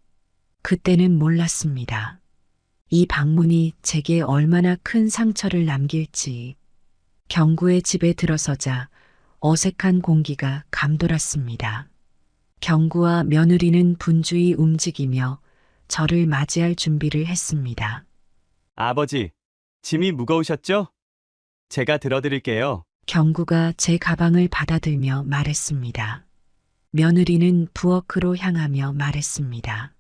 그때는 몰랐습니다. 이 방문이 제게 얼마나 큰 상처를 남길지. 경구의 집에 들어서자 어색한 공기가 감돌았습니다. 경구와 며느리는 분주히 움직이며 저를 맞이할 준비를 했습니다. 아버지, 짐이 무거우셨죠? 제가 들어드릴게요. 경구가 제 가방을 받아들며 말했습니다. 며느리는 부엌으로 향하며 말했습니다.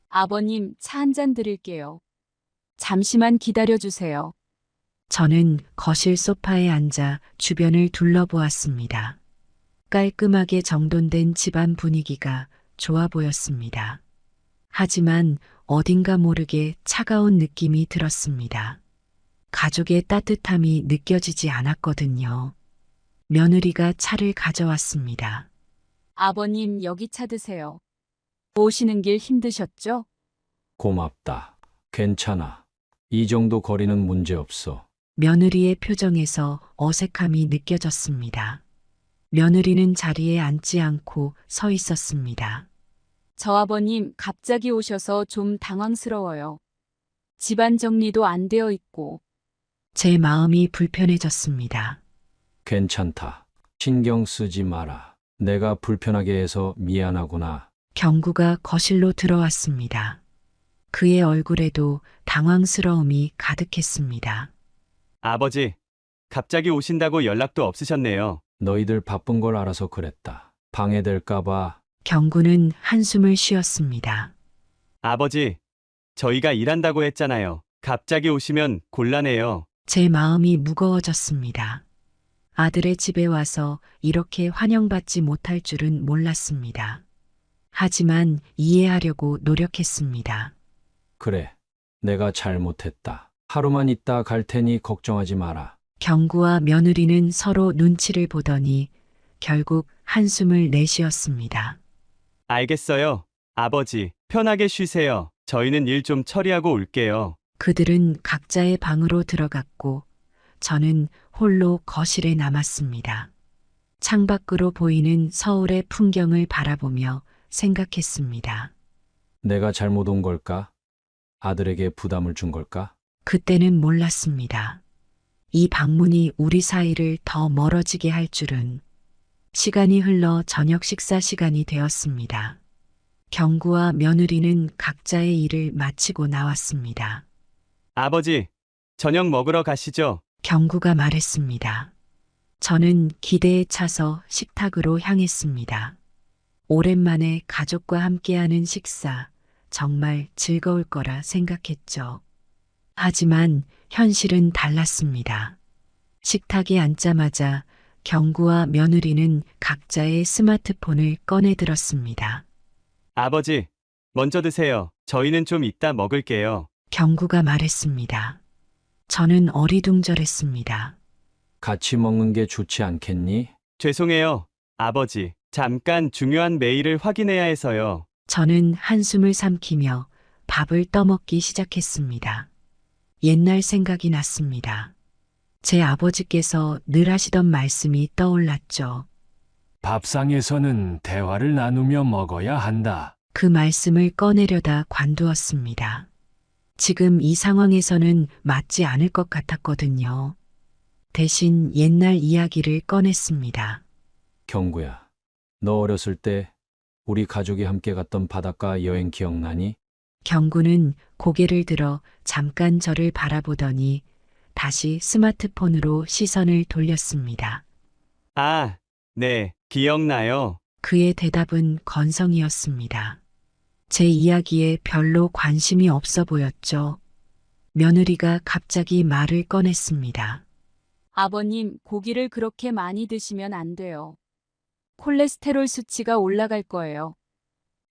아버님, 차 한 잔 드릴게요. 잠시만 기다려주세요. 저는 거실 소파에 앉아 주변을 둘러보았습니다. 깔끔하게 정돈된 집안 분위기가 좋아 보였습니다. 하지만 어딘가 모르게 차가운 느낌이 들었습니다. 가족의 따뜻함이 느껴지지 않았거든요. 며느리가 차를 가져왔습니다. 아버님, 여기 차 드세요. 오시는 길 힘드셨죠? 고맙다. 괜찮아. 이 정도 거리는 문제 없어. 며느리의 표정에서 어색함이 느껴졌습니다. 며느리는 자리에 앉지 않고 서 있었습니다. 저 아버님, 갑자기 오셔서 좀 당황스러워요. 집안 정리도 안 되어 있고. 제 마음이 불편해졌습니다. 괜찮다. 신경 쓰지 마라. 내가 불편하게 해서 미안하구나. 경구가 거실로 들어왔습니다. 그의 얼굴에도 당황스러움이 가득했습니다. 아버지, 갑자기 오신다고 연락도 없으셨네요. 너희들 바쁜 걸 알아서 그랬다. 방해될까봐. 경구는 한숨을 쉬었습니다. 아버지, 저희가 일한다고 했잖아요. 갑자기 오시면 곤란해요. 제 마음이 무거워졌습니다. 아들의 집에 와서 이렇게 환영받지 못할 줄은 몰랐습니다. 하지만 이해하려고 노력했습니다. 그래. 내가 잘못했다. 하루만 있다 갈 테니 걱정하지 마라. 경구와 며느리는 서로 눈치를 보더니 결국 한숨을 내쉬었습니다. 알겠어요. 아버지, 편하게 쉬세요. 저희는 일 좀 처리하고 올게요. 그들은 각자의 방으로 들어갔고 저는 홀로 거실에 남았습니다. 창밖으로 보이는 서울의 풍경을 바라보며 생각했습니다. 내가 잘못 온 걸까? 아들에게 부담을 준 걸까? 그때는 몰랐습니다. 이 방문이 우리 사이를 더 멀어지게 할 줄은. 시간이 흘러 저녁 식사 시간이 되었습니다. 경구와 며느리는 각자의 일을 마치고 나왔습니다. 아버지, 저녁 먹으러 가시죠. 경구가 말했습니다. 저는 기대에 차서 식탁으로 향했습니다. 오랜만에 가족과 함께하는 식사, 정말 즐거울 거라 생각했죠. 하지만 현실은 달랐습니다. 식탁에 앉자마자 경구와 며느리는 각자의 스마트폰을 꺼내 들었습니다. 아버지, 먼저 드세요. 저희는 좀 이따 먹을게요. 경구가 말했습니다. 저는 어리둥절했습니다. 같이 먹는 게 좋지 않겠니? 죄송해요. 아버지, 잠깐 중요한 메일을 확인해야 해서요. 저는 한숨을 삼키며 밥을 떠먹기 시작했습니다. 옛날 생각이 났습니다. 제 아버지께서 늘 하시던 말씀이 떠올랐죠. 밥상에서는 대화를 나누며 먹어야 한다. 그 말씀을 꺼내려다 관두었습니다. 지금 이 상황에서는 맞지 않을 것 같았거든요. 대신 옛날 이야기를 꺼냈습니다. 경구야, 너 어렸을 때 우리 가족이 함께 갔던 바닷가 여행 기억나니? 경구는 고개를 들어 잠깐 저를 바라보더니 다시 스마트폰으로 시선을 돌렸습니다. 아, 네, 기억나요. 그의 대답은 건성이었습니다. 제 이야기에 별로 관심이 없어 보였죠. 며느리가 갑자기 말을 꺼냈습니다. 아버님, 고기를 그렇게 많이 드시면 안 돼요. 콜레스테롤 수치가 올라갈 거예요.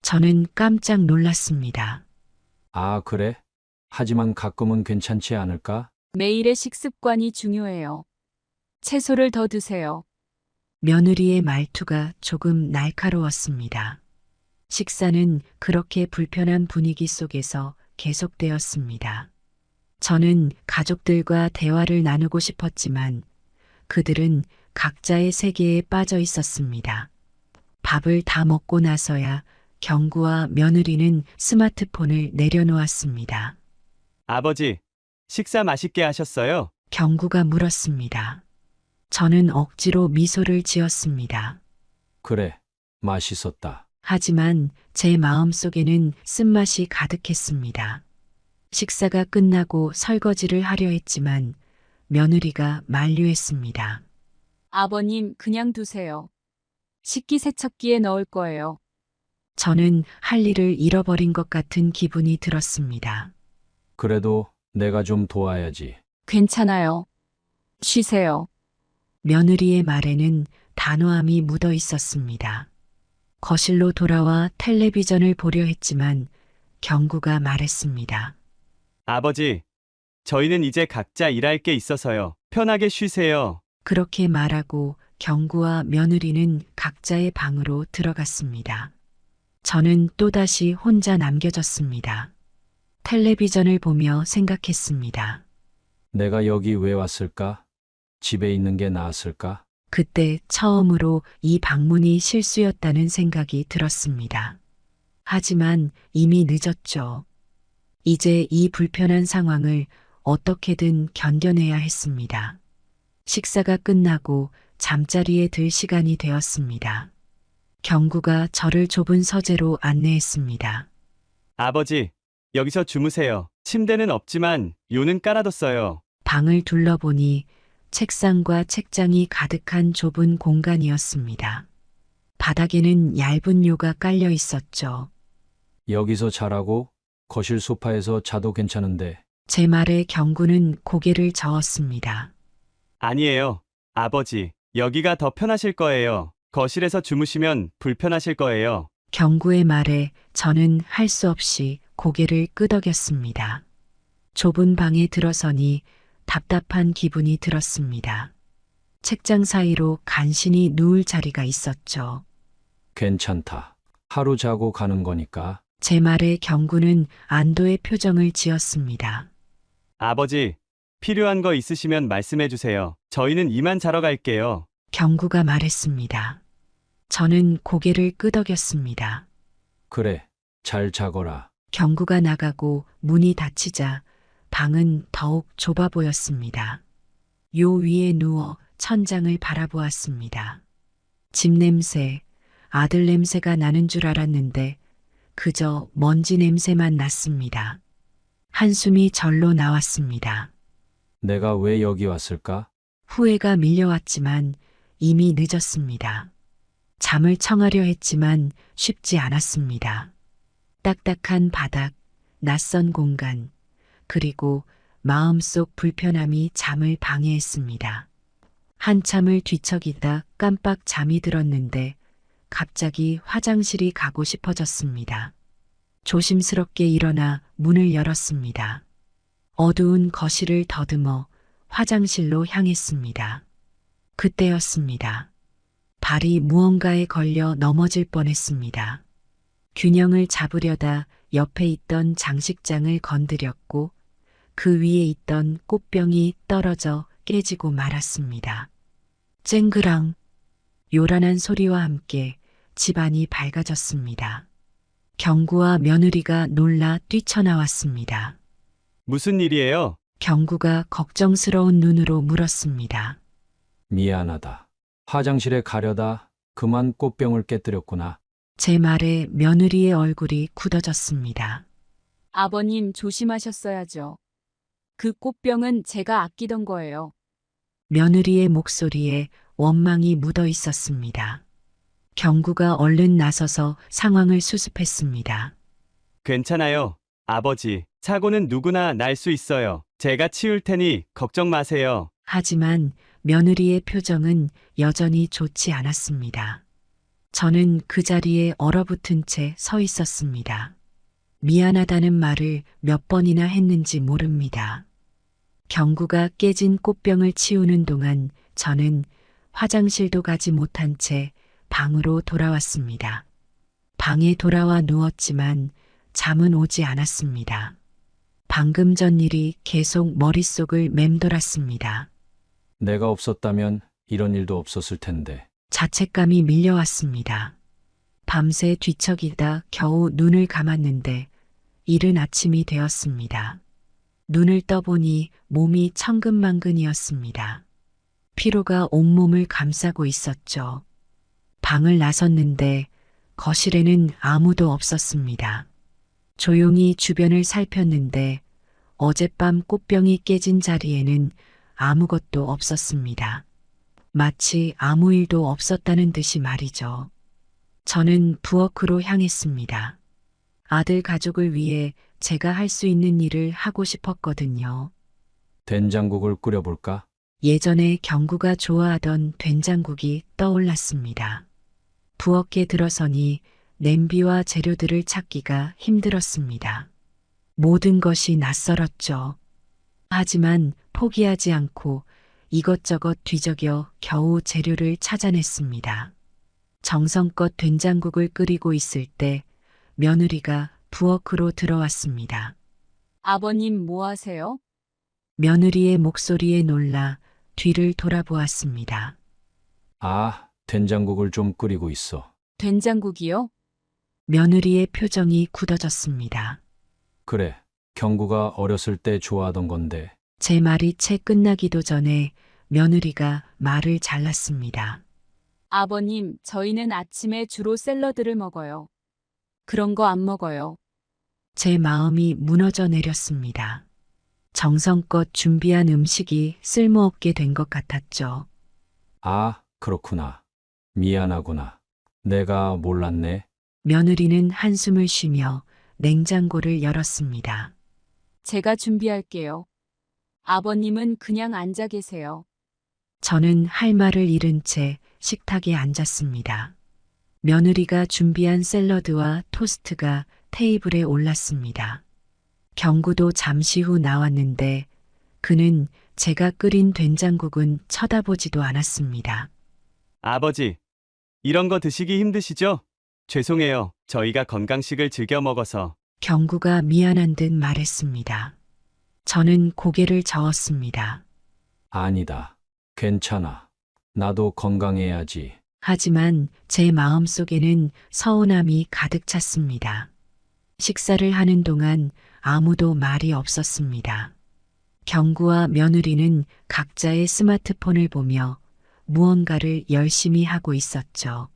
저는 깜짝 놀랐습니다. 아, 그래? 하지만 가끔은 괜찮지 않을까? 매일의 식습관이 중요해요. 채소를 더 드세요. 며느리의 말투가 조금 날카로웠습니다. 식사는 그렇게 불편한 분위기 속에서 계속되었습니다. 저는 가족들과 대화를 나누고 싶었지만 그들은 각자의 세계에 빠져 있었습니다. 밥을 다 먹고 나서야 경구와 며느리는 스마트폰을 내려놓았습니다. 아버지, 식사 맛있게 하셨어요? 경구가 물었습니다. 저는 억지로 미소를 지었습니다. 그래, 맛있었다. 하지만 제 마음속에는 쓴맛이 가득했습니다. 식사가 끝나고 설거지를 하려 했지만 며느리가 만류했습니다. 아버님, 그냥 두세요. 식기세척기에 넣을 거예요. 저는 할 일을 잃어버린 것 같은 기분이 들었습니다. 그래도 내가 좀 도와야지. 괜찮아요. 쉬세요. 며느리의 말에는 단호함이 묻어 있었습니다. 거실로 돌아와 텔레비전을 보려 했지만 경구가 말했습니다. 아버지, 저희는 이제 각자 일할 게 있어서요. 편하게 쉬세요. 그렇게 말하고 경구와 며느리는 각자의 방으로 들어갔습니다. 저는 또다시 혼자 남겨졌습니다. 텔레비전을 보며 생각했습니다. 내가 여기 왜 왔을까? 집에 있는 게 나았을까? 그때 처음으로 이 방문이 실수였다는 생각이 들었습니다. 하지만 이미 늦었죠. 이제 이 불편한 상황을 어떻게든 견뎌내야 했습니다. 식사가 끝나고 잠자리에 들 시간이 되었습니다. 경구가 저를 좁은 서재로 안내했습니다. 아버지, 여기서 주무세요. 침대는 없지만 요는 깔아뒀어요. 방을 둘러보니 책상과 책장이 가득한 좁은 공간이었습니다. 바닥에는 얇은 요가 깔려 있었죠. 여기서 자라고? 거실 소파에서 자도 괜찮은데. 제 말에 경구는 고개를 저었습니다. 아니에요. 아버지, 여기가 더 편하실 거예요. 거실에서 주무시면 불편하실 거예요. 경구의 말에 저는 할 수 없이 고개를 끄덕였습니다. 좁은 방에 들어서니 답답한 기분이 들었습니다. 책장 사이로 간신히 누울 자리가 있었죠. 괜찮다. 하루 자고 가는 거니까. 제 말에 경구는 안도의 표정을 지었습니다. 아버지, 필요한 거 있으시면 말씀해 주세요. 저희는 이만 자러 갈게요. 경구가 말했습니다. 저는 고개를 끄덕였습니다. 그래, 잘 자거라. 경구가 나가고 문이 닫히자 방은 더욱 좁아 보였습니다. 요 위에 누워 천장을 바라보았습니다. 집 냄새, 아들 냄새가 나는 줄 알았는데 그저 먼지 냄새만 났습니다. 한숨이 절로 나왔습니다. 내가 왜 여기 왔을까? 후회가 밀려왔지만 이미 늦었습니다. 잠을 청하려 했지만 쉽지 않았습니다. 딱딱한 바닥, 낯선 공간, 그리고 마음속 불편함이 잠을 방해했습니다. 한참을 뒤척이다 깜빡 잠이 들었는데 갑자기 화장실이 가고 싶어졌습니다. 조심스럽게 일어나 문을 열었습니다. 어두운 거실을 더듬어 화장실로 향했습니다. 그때였습니다. 발이 무언가에 걸려 넘어질 뻔했습니다. 균형을 잡으려다 옆에 있던 장식장을 건드렸고 그 위에 있던 꽃병이 떨어져 깨지고 말았습니다. 쨍그랑 요란한 소리와 함께 집안이 밝아졌습니다. 경구와 며느리가 놀라 뛰쳐나왔습니다. 무슨 일이에요? 경구가 걱정스러운 눈으로 물었습니다. 미안하다. 화장실에 가려다 그만 꽃병을 깨뜨렸구나. 제 말에 며느리의 얼굴이 굳어졌습니다. 아버님 조심하셨어야죠. 그 꽃병은 제가 아끼던 거예요. 며느리의 목소리에 원망이 묻어 있었습니다. 경구가 얼른 나서서 상황을 수습했습니다. 괜찮아요. 아버지, 사고는 누구나 날 수 있어요. 제가 치울 테니 걱정 마세요. 하지만 며느리의 표정은 여전히 좋지 않았습니다. 저는 그 자리에 얼어붙은 채 서 있었습니다. 미안하다는 말을 몇 번이나 했는지 모릅니다. 경구가 깨진 꽃병을 치우는 동안 저는 화장실도 가지 못한 채 방으로 돌아왔습니다. 방에 돌아와 누웠지만 잠은 오지 않았습니다. 방금 전 일이 계속 머릿속을 맴돌았습니다. 내가 없었다면 이런 일도 없었을 텐데. 자책감이 밀려왔습니다. 밤새 뒤척이다 겨우 눈을 감았는데 이른 아침이 되었습니다. 눈을 떠보니 몸이 천근만근이었습니다. 피로가 온몸을 감싸고 있었죠. 방을 나섰는데 거실에는 아무도 없었습니다. 조용히 주변을 살폈는데 어젯밤 꽃병이 깨진 자리에는 아무것도 없었습니다. 마치 아무 일도 없었다는 듯이 말이죠. 저는 부엌으로 향했습니다. 아들 가족을 위해 제가 할 수 있는 일을 하고 싶었거든요. 된장국을 끓여볼까? 예전에 경구가 좋아하던 된장국이 떠올랐습니다. 부엌에 들어서니 냄비와 재료들을 찾기가 힘들었습니다. 모든 것이 낯설었죠. 하지만 포기하지 않고 이것저것 뒤적여 겨우 재료를 찾아냈습니다. 정성껏 된장국을 끓이고 있을 때 며느리가 부엌으로 들어왔습니다. 아버님 뭐 하세요? 며느리의 목소리에 놀라 뒤를 돌아보았습니다. 아, 된장국을 좀 끓이고 있어. 된장국이요? 며느리의 표정이 굳어졌습니다. 그래, 경구가 어렸을 때 좋아하던 건데. 제 말이 채 끝나기도 전에 며느리가 말을 잘랐습니다. 아버님, 저희는 아침에 주로 샐러드를 먹어요. 그런 거 안 먹어요. 제 마음이 무너져 내렸습니다. 정성껏 준비한 음식이 쓸모없게 된 것 같았죠. 아, 그렇구나. 미안하구나. 내가 몰랐네. 며느리는 한숨을 쉬며 냉장고를 열었습니다. 제가 준비할게요. 아버님은 그냥 앉아 계세요. 저는 할 말을 잃은 채 식탁에 앉았습니다. 며느리가 준비한 샐러드와 토스트가 테이블에 올랐습니다. 경구도 잠시 후 나왔는데 그는 제가 끓인 된장국은 쳐다보지도 않았습니다. 아버지, 이런 거 드시기 힘드시죠? 죄송해요. 저희가 건강식을 즐겨 먹어서. 경구가 미안한 듯 말했습니다. 저는 고개를 저었습니다. 아니다. 괜찮아. 나도 건강해야지. 하지만 제 마음속에는 서운함이 가득 찼습니다. 식사를 하는 동안 아무도 말이 없었습니다. 경구와 며느리는 각자의 스마트폰을 보며 무언가를 열심히 하고 있었죠.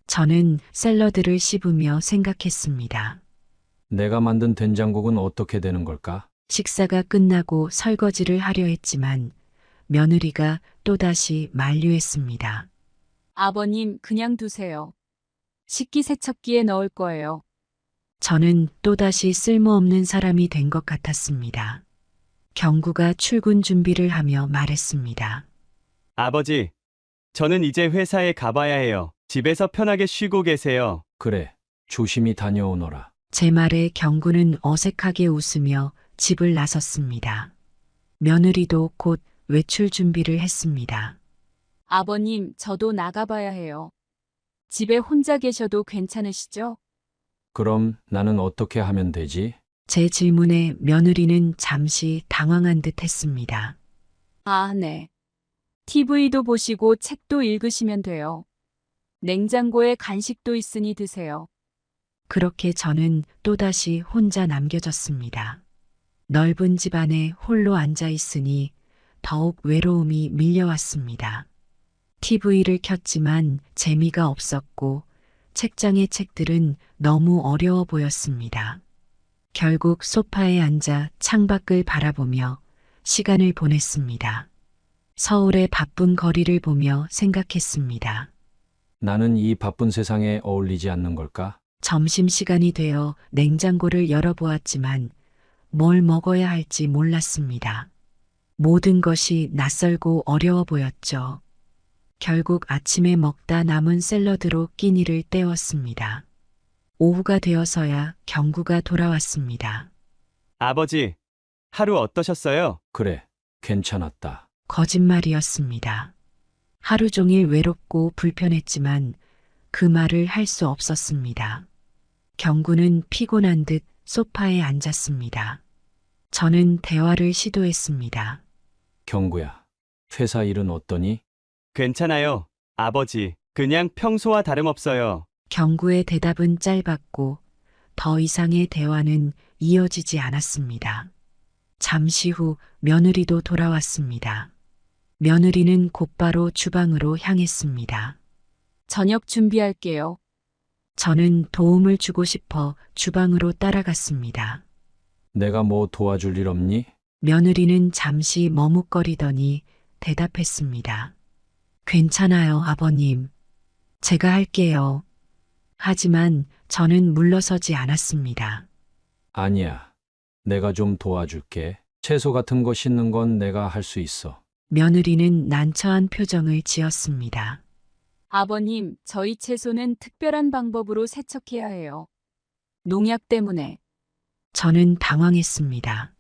저는 샐러드를 씹으며 생각했습니다. 내가 만든 된장국은 어떻게 되는 걸까? 식사가 끝나고 설거지를 하려 했지만 며느리가 또다시 만류했습니다. 아버님, 그냥 두세요. 식기세척기에 넣을 거예요. 저는 또다시 쓸모없는 사람이 된 것 같았습니다. 경구가 출근 준비를 하며 말했습니다. 아버지, 저는 이제 회사에 가봐야 해요. 집에서 편하게 쉬고 계세요. 그래. 조심히 다녀오너라. 제 말에 경구는 어색하게 웃으며 집을 나섰습니다. 며느리도 곧 외출 준비를 했습니다. 아버님, 저도 나가봐야 해요. 집에 혼자 계셔도 괜찮으시죠? 그럼 나는 어떻게 하면 되지? 제 질문에 며느리는 잠시 당황한 듯 했습니다. 아, 네. TV도 보시고 책도 읽으시면 돼요. 냉장고에 간식도 있으니 드세요. 그렇게 저는 또다시 혼자 남겨졌습니다. 넓은 집 안에 홀로 앉아 있으니 더욱 외로움이 밀려왔습니다. TV를 켰지만 재미가 없었고 책장의 책들은 너무 어려워 보였습니다. 결국 소파에 앉아 창밖을 바라보며 시간을 보냈습니다. 서울의 바쁜 거리를 보며 생각했습니다. 나는 이 바쁜 세상에 어울리지 않는 걸까? 점심시간이 되어 냉장고를 열어보았지만 뭘 먹어야 할지 몰랐습니다. 모든 것이 낯설고 어려워 보였죠. 결국 아침에 먹다 남은 샐러드로 끼니를 때웠습니다. 오후가 되어서야 경구가 돌아왔습니다. 아버지, 하루 어떠셨어요? 그래. 괜찮았다. 거짓말이었습니다. 하루 종일 외롭고 불편했지만 그 말을 할 수 없었습니다. 경구는 피곤한 듯 소파에 앉았습니다. 저는 대화를 시도했습니다. 경구야. 회사 일은 어떠니? 괜찮아요. 아버지, 그냥 평소와 다름없어요. 경구의 대답은 짧았고 더 이상의 대화는 이어지지 않았습니다. 잠시 후 며느리도 돌아왔습니다. 며느리는 곧바로 주방으로 향했습니다. 저녁 준비할게요. 저는 도움을 주고 싶어 주방으로 따라갔습니다. 내가 뭐 도와줄 일 없니? 며느리는 잠시 머뭇거리더니 대답했습니다. 괜찮아요, 아버님. 제가 할게요. 하지만 저는 물러서지 않았습니다. 아니야. 내가 좀 도와줄게. 채소 같은 거 씻는 건 내가 할 수 있어. 며느리는 난처한 표정을 지었습니다. 아버님, 저희 채소는 특별한 방법으로 세척해야 해요. 농약 때문에. 저는 당황했습니다.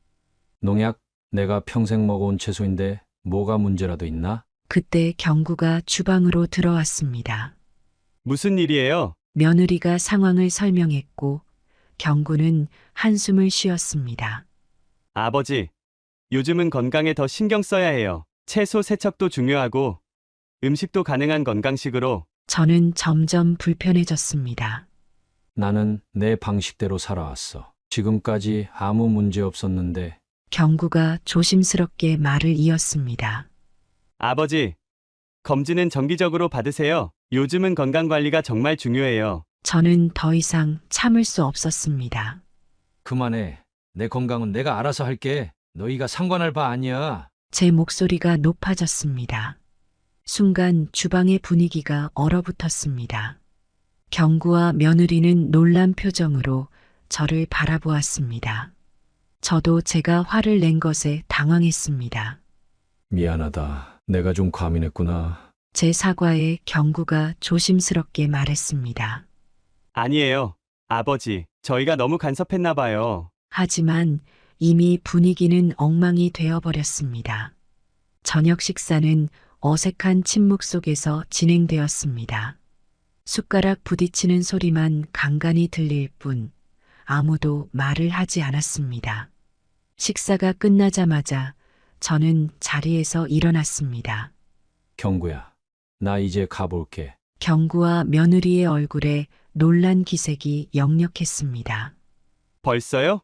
농약? 내가 평생 먹어온 채소인데 뭐가 문제라도 있나? 그때 경구가 주방으로 들어왔습니다. 무슨 일이에요? 며느리가 상황을 설명했고 경구는 한숨을 쉬었습니다. 아버지, 요즘은 건강에 더 신경 써야 해요. 채소 세척도 중요하고 음식도 가능한 건강식으로. 저는 점점 불편해졌습니다. 나는 내 방식대로 살아왔어. 지금까지 아무 문제 없었는데 경구가 조심스럽게 말을 이었습니다. 아버지, 검진은 정기적으로 받으세요. 요즘은 건강관리가 정말 중요해요. 저는 더 이상 참을 수 없었습니다. 그만해. 내 건강은 내가 알아서 할게. 너희가 상관할 바 아니야. 제 목소리가 높아졌습니다. 순간 주방의 분위기가 얼어붙었습니다. 경구와 며느리는 놀란 표정으로 저를 바라보았습니다. 저도 제가 화를 낸 것에 당황했습니다. 미안하다. 내가 좀 과민했구나. 제 사과에 경구가 조심스럽게 말했습니다. 아니에요. 아버지, 저희가 너무 간섭했나 봐요. 하지만 이미 분위기는 엉망이 되어버렸습니다. 저녁 식사는 어색한 침묵 속에서 진행되었습니다. 숟가락 부딪히는 소리만 간간히 들릴 뿐 아무도 말을 하지 않았습니다. 식사가 끝나자마자 저는 자리에서 일어났습니다. 경구야, 나 이제 가볼게. 경구와 며느리의 얼굴에 놀란 기색이 역력했습니다. 벌써요?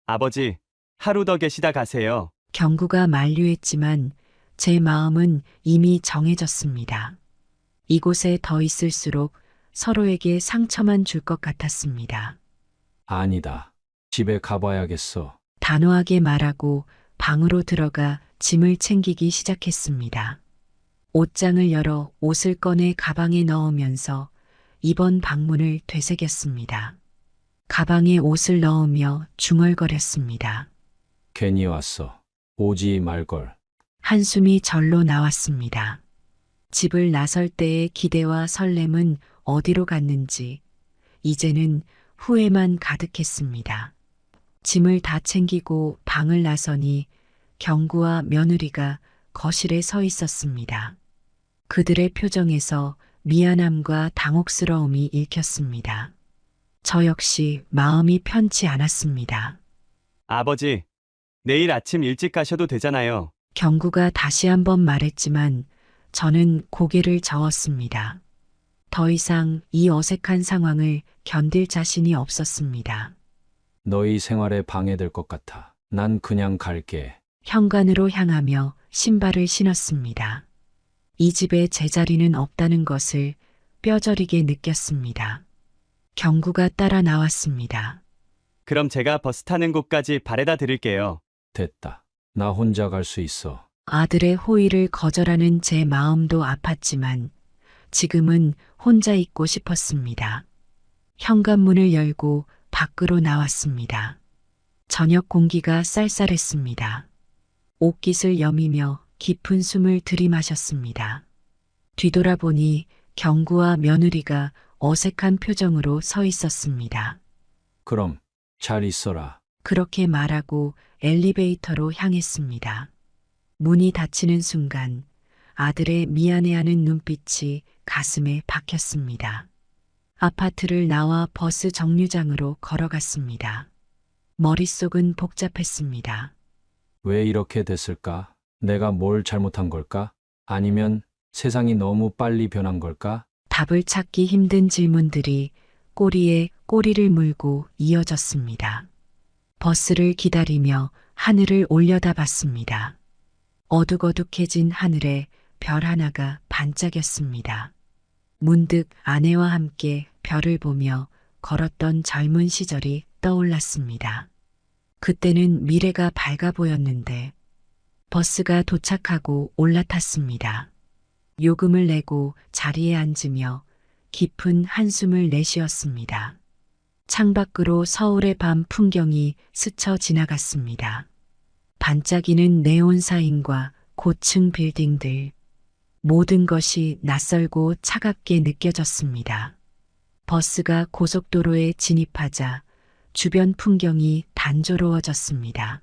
아버지, 하루 더 계시다 가세요. 경구가 만류했지만 제 마음은 이미 정해졌습니다. 이곳에 더 있을수록 서로에게 상처만 줄 것 같았습니다. 아니다. 집에 가봐야겠어. 단호하게 말하고 방으로 들어가 짐을 챙기기 시작했습니다. 옷장을 열어 옷을 꺼내 가방에 넣으면서 이번 방문을 되새겼습니다. 가방에 옷을 넣으며 중얼거렸습니다. 괜히 왔어. 오지 말걸. 한숨이 절로 나왔습니다. 집을 나설 때의 기대와 설렘은 어디로 갔는지 이제는 후회만 가득했습니다. 짐을 다 챙기고 방을 나서니 경구와 며느리가 거실에 서 있었습니다. 그들의 표정에서 미안함과 당혹스러움이 읽혔습니다. 저 역시 마음이 편치 않았습니다. 아버지, 내일 아침 일찍 가셔도 되잖아요. 경구가 다시 한번 말했지만 저는 고개를 저었습니다. 더 이상 이 어색한 상황을 견딜 자신이 없었습니다. 너희 생활에 방해될 것 같아. 난 그냥 갈게. 현관으로 향하며 신발을 신었습니다. 이 집에 제자리는 없다는 것을 뼈저리게 느꼈습니다. 경구가 따라 나왔습니다. 그럼 제가 버스 타는 곳까지 바래다 드릴게요. 됐다. 나 혼자 갈 수 있어. 아들의 호의를 거절하는 제 마음도 아팠지만 지금은 혼자 있고 싶었습니다. 현관문을 열고 밖으로 나왔습니다. 저녁 공기가 쌀쌀했습니다. 옷깃을 여미며 깊은 숨을 들이마셨습니다. 뒤돌아보니 경구와 며느리가 어색한 표정으로 서 있었습니다. 그럼 잘 있어라. 그렇게 말하고 엘리베이터로 향했습니다. 문이 닫히는 순간 아들의 미안해하는 눈빛이 가슴에 박혔습니다. 아파트를 나와 버스 정류장으로 걸어갔습니다. 머릿속은 복잡했습니다. 왜 이렇게 됐을까? 내가 뭘 잘못한 걸까? 아니면 세상이 너무 빨리 변한 걸까? 답을 찾기 힘든 질문들이 꼬리에 꼬리를 물고 이어졌습니다. 버스를 기다리며 하늘을 올려다봤습니다. 어둑어둑해진 하늘에 별 하나가 반짝였습니다. 문득 아내와 함께 별을 보며 걸었던 젊은 시절이 떠올랐습니다. 그때는 미래가 밝아 보였는데 버스가 도착하고 올라탔습니다. 요금을 내고 자리에 앉으며 깊은 한숨을 내쉬었습니다. 창밖으로 서울의 밤 풍경이 스쳐 지나갔습니다. 반짝이는 네온 사인과 고층 빌딩들, 모든 것이 낯설고 차갑게 느껴졌습니다. 버스가 고속도로에 진입하자 주변 풍경이 단조로워졌습니다.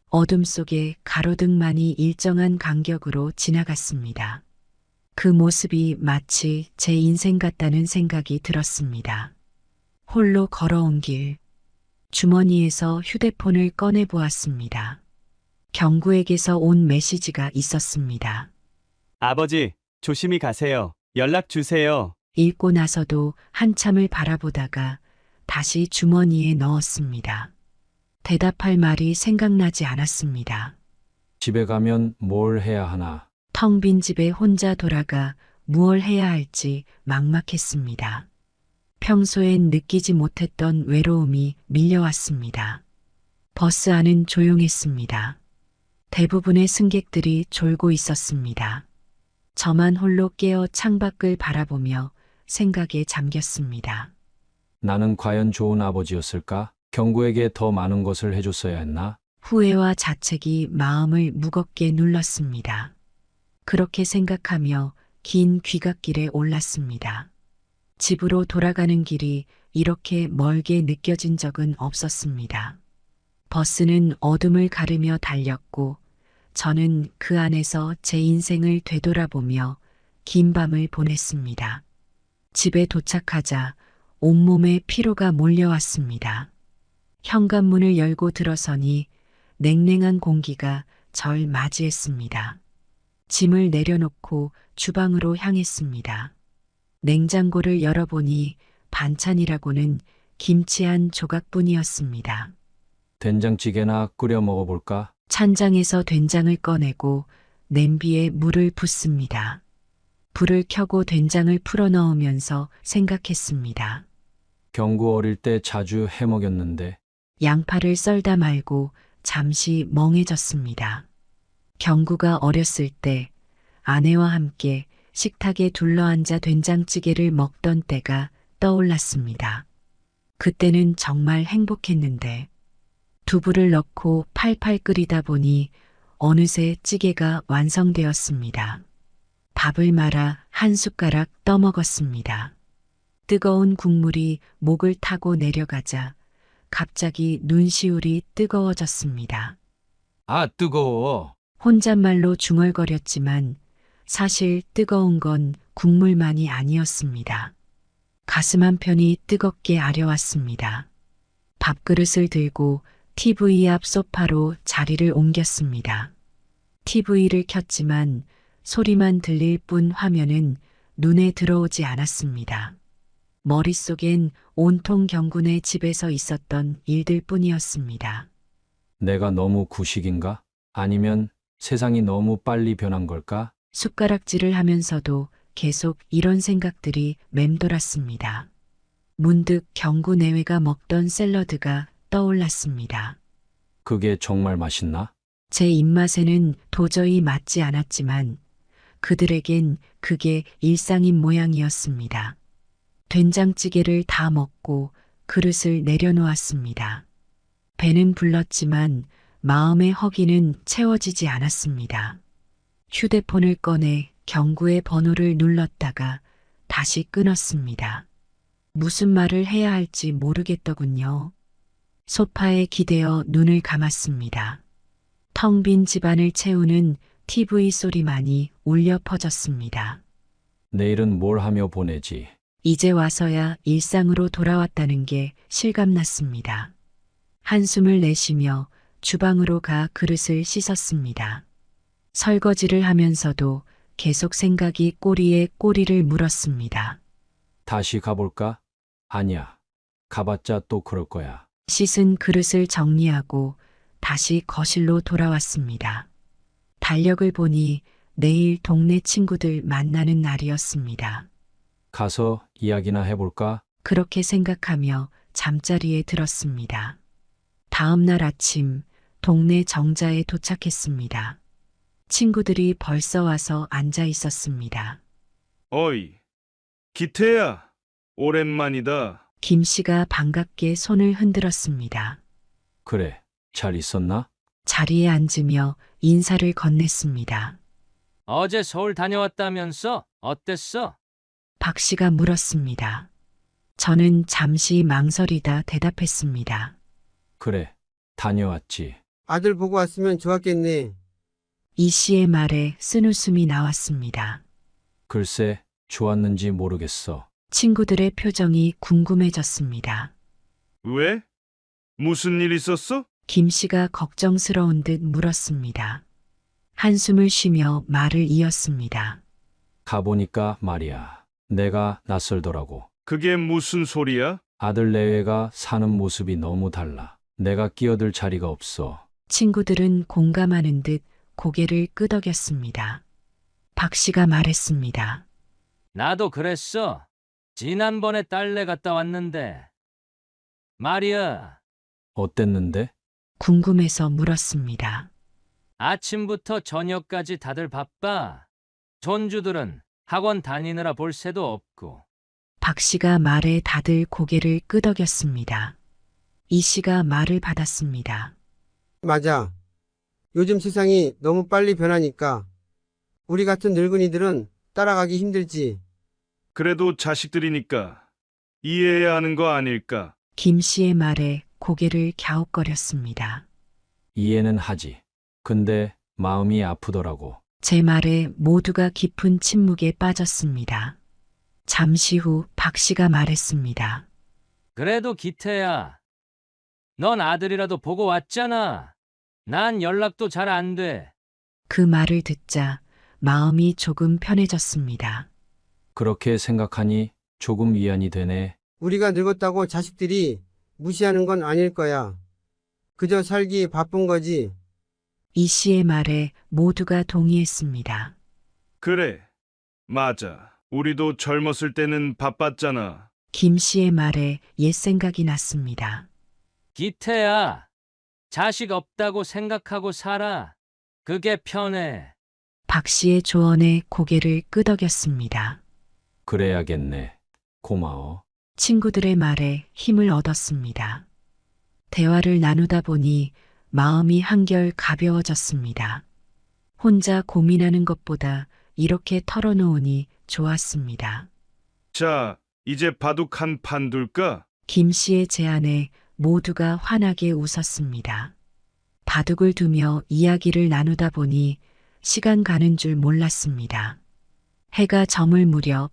어둠 속에 가로등만이 일정한 간격으로 지나갔습니다. 그 모습이 마치 제 인생 같다는 생각이 들었습니다. 홀로 걸어온 길, 주머니에서 휴대폰을 꺼내 보았습니다. 경구에게서 온 메시지가 있었습니다. 아버지, 조심히 가세요. 연락 주세요. 읽고 나서도 한참을 바라보다가 다시 주머니에 넣었습니다. 대답할 말이 생각나지 않았습니다. 집에 가면 뭘 해야 하나? 텅 빈 집에 혼자 돌아가 무얼 해야 할지 막막했습니다. 평소엔 느끼지 못했던 외로움이 밀려왔습니다. 버스 안은 조용했습니다. 대부분의 승객들이 졸고 있었습니다. 저만 홀로 깨어 창밖을 바라보며 생각에 잠겼습니다. 나는 과연 좋은 아버지였을까? 경구에게 더 많은 것을 해줬어야 했나? 후회와 자책이 마음을 무겁게 눌렀습니다. 그렇게 생각하며 긴 귀갓길에 올랐습니다. 집으로 돌아가는 길이 이렇게 멀게 느껴진 적은 없었습니다. 버스는 어둠을 가르며 달렸고 저는 그 안에서 제 인생을 되돌아보며 긴 밤을 보냈습니다. 집에 도착하자 온몸에 피로가 몰려왔습니다. 현관문을 열고 들어서니 냉랭한 공기가 절 맞이했습니다. 짐을 내려놓고 주방으로 향했습니다. 냉장고를 열어보니 반찬이라고는 김치 한 조각뿐이었습니다. 된장찌개나 끓여 먹어볼까? 찬장에서 된장을 꺼내고 냄비에 물을 붓습니다. 불을 켜고 된장을 풀어 넣으면서 생각했습니다. 경구 어릴 때 자주 해 먹였는데 양파를 썰다 말고 잠시 멍해졌습니다. 경구가 어렸을 때 아내와 함께 식탁에 둘러앉아 된장찌개를 먹던 때가 떠올랐습니다. 그때는 정말 행복했는데 두부를 넣고 팔팔 끓이다 보니 어느새 찌개가 완성되었습니다. 밥을 말아 한 숟가락 떠먹었습니다. 뜨거운 국물이 목을 타고 내려가자 갑자기 눈시울이 뜨거워졌습니다. 아, 뜨거워. 혼잣말로 중얼거렸지만 사실 뜨거운 건 국물만이 아니었습니다. 가슴 한편이 뜨겁게 아려왔습니다. 밥그릇을 들고 TV 앞 소파로 자리를 옮겼습니다. TV를 켰지만 소리만 들릴 뿐 화면은 눈에 들어오지 않았습니다. 머릿속엔 온통 경군의 집에서 있었던 일들 뿐이었습니다. 내가 너무 구식인가? 아니면 세상이 너무 빨리 변한 걸까? 숟가락질을 하면서도 계속 이런 생각들이 맴돌았습니다. 문득 경구 내외가 먹던 샐러드가 떠올랐습니다. 그게 정말 맛있나? 제 입맛에는 도저히 맞지 않았지만 그들에겐 그게 일상인 모양이었습니다. 된장찌개를 다 먹고 그릇을 내려놓았습니다. 배는 불렀지만 마음의 허기는 채워지지 않았습니다. 휴대폰을 꺼내 경구의 번호를 눌렀다가 다시 끊었습니다. 무슨 말을 해야 할지 모르겠더군요. 소파에 기대어 눈을 감았습니다. 텅 빈 집안을 채우는 TV 소리만이 울려 퍼졌습니다. 내일은 뭘 하며 보내지? 이제 와서야 일상으로 돌아왔다는 게 실감났습니다. 한숨을 내쉬며 주방으로 가 그릇을 씻었습니다. 설거지를 하면서도 계속 생각이 꼬리에 꼬리를 물었습니다. 다시 가볼까? 아니야. 가봤자 또 그럴 거야. 씻은 그릇을 정리하고 다시 거실로 돌아왔습니다. 달력을 보니 내일 동네 친구들 만나는 날이었습니다. 가서 이야기나 해볼까? 그렇게 생각하며 잠자리에 들었습니다. 다음 날 아침 동네 정자에 도착했습니다. 친구들이 벌써 와서 앉아 있었습니다. 어이, 기태야, 오랜만이다. 김 씨가 반갑게 손을 흔들었습니다. 그래, 잘 있었나? 자리에 앉으며 인사를 건넸습니다. 어제 서울 다녀왔다면서? 어땠어? 박 씨가 물었습니다. 저는 잠시 망설이다 대답했습니다. 그래, 다녀왔지. 아들 보고 왔으면 좋았겠네. 이 씨의 말에 쓴웃음이 나왔습니다. 글쎄, 좋았는지 모르겠어. 친구들의 표정이 궁금해졌습니다. 왜? 무슨 일 있었어? 김 씨가 걱정스러운 듯 물었습니다. 한숨을 쉬며 말을 이었습니다. 가보니까 말이야. 내가 낯설더라고. 그게 무슨 소리야? 아들 내외가 사는 모습이 너무 달라. 내가 끼어들 자리가 없어. 친구들은 공감하는 듯 고개를 끄덕였습니다. 박 씨가 말했습니다. 나도 그랬어. 지난번에 딸네 갔다 왔는데. 말이야, 어땠는데? 궁금해서 물었습니다. 아침부터 저녁까지 다들 바빠. 손주들은 학원 다니느라 볼 새도 없고. 박 씨가 말에 다들 고개를 끄덕였습니다. 이 씨가 말을 받았습니다. 맞아. 요즘 세상이 너무 빨리 변하니까 우리 같은 늙은이들은 따라가기 힘들지. 그래도 자식들이니까 이해해야 하는 거 아닐까? 김 씨의 말에 고개를 갸웃거렸습니다. 이해는 하지. 근데 마음이 아프더라고. 제 말에 모두가 깊은 침묵에 빠졌습니다. 잠시 후 박 씨가 말했습니다. 그래도 기태야. 넌 아들이라도 보고 왔잖아. 난 연락도 잘 안 돼. 그 말을 듣자 마음이 조금 편해졌습니다. 그렇게 생각하니 조금 위안이 되네. 우리가 늙었다고 자식들이 무시하는 건 아닐 거야. 그저 살기 바쁜 거지. 이 씨의 말에 모두가 동의했습니다. 그래, 맞아. 우리도 젊었을 때는 바빴잖아. 김 씨의 말에 옛 생각이 났습니다. 기태야. 자식 없다고 생각하고 살아. 그게 편해. 박 씨의 조언에 고개를 끄덕였습니다. 그래야겠네. 고마워. 친구들의 말에 힘을 얻었습니다. 대화를 나누다 보니 마음이 한결 가벼워졌습니다. 혼자 고민하는 것보다 이렇게 털어놓으니 좋았습니다. 자, 이제 바둑 한 판 둘까? 김 씨의 제안에 모두가 환하게 웃었습니다. 바둑을 두며 이야기를 나누다 보니 시간 가는 줄 몰랐습니다. 해가 저물 무렵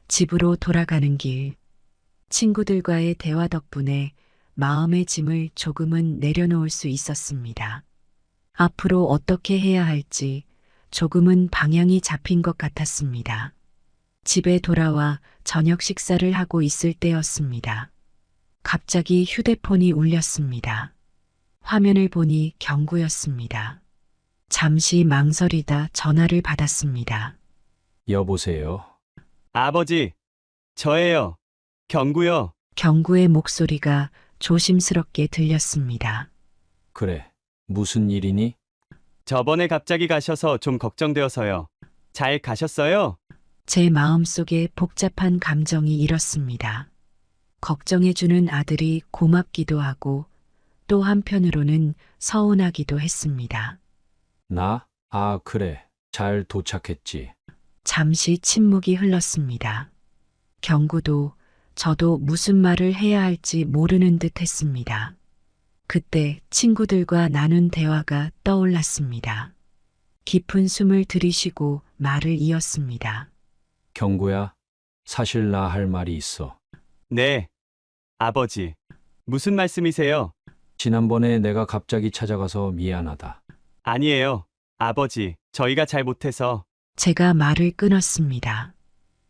집으로 돌아가는 길, 친구들과의 대화 덕분에 마음의 짐을 조금은 내려놓을 수 있었습니다. 앞으로 어떻게 해야 할지 조금은 방향이 잡힌 것 같았습니다. 집에 돌아와 저녁 식사를 하고 있을 때였습니다. 갑자기 휴대폰이 울렸습니다. 화면을 보니 경구였습니다. 잠시 망설이다 전화를 받았습니다. 여보세요. 아버지, 저예요. 경구요. 경구의 목소리가 조심스럽게 들렸습니다. 그래. 무슨 일이니? 저번에 갑자기 가셔서 좀 걱정되어서요. 잘 가셨어요? 제 마음속에 복잡한 감정이 일었습니다. 걱정해주는 아들이 고맙기도 하고 또 한편으로는 서운하기도 했습니다. 나? 그래. 잘 도착했지. 잠시 침묵이 흘렀습니다. 경구도 저도 무슨 말을 해야 할지 모르는 듯 했습니다. 그때 친구들과 나눈 대화가 떠올랐습니다. 깊은 숨을 들이쉬고 말을 이었습니다. 경구야, 사실 나 할 말이 있어. 네. 아버지. 무슨 말씀이세요? 지난번에 내가 갑자기 찾아가서 미안하다. 아니에요. 아버지, 저희가 잘 못해서. 제가 말을 끊었습니다.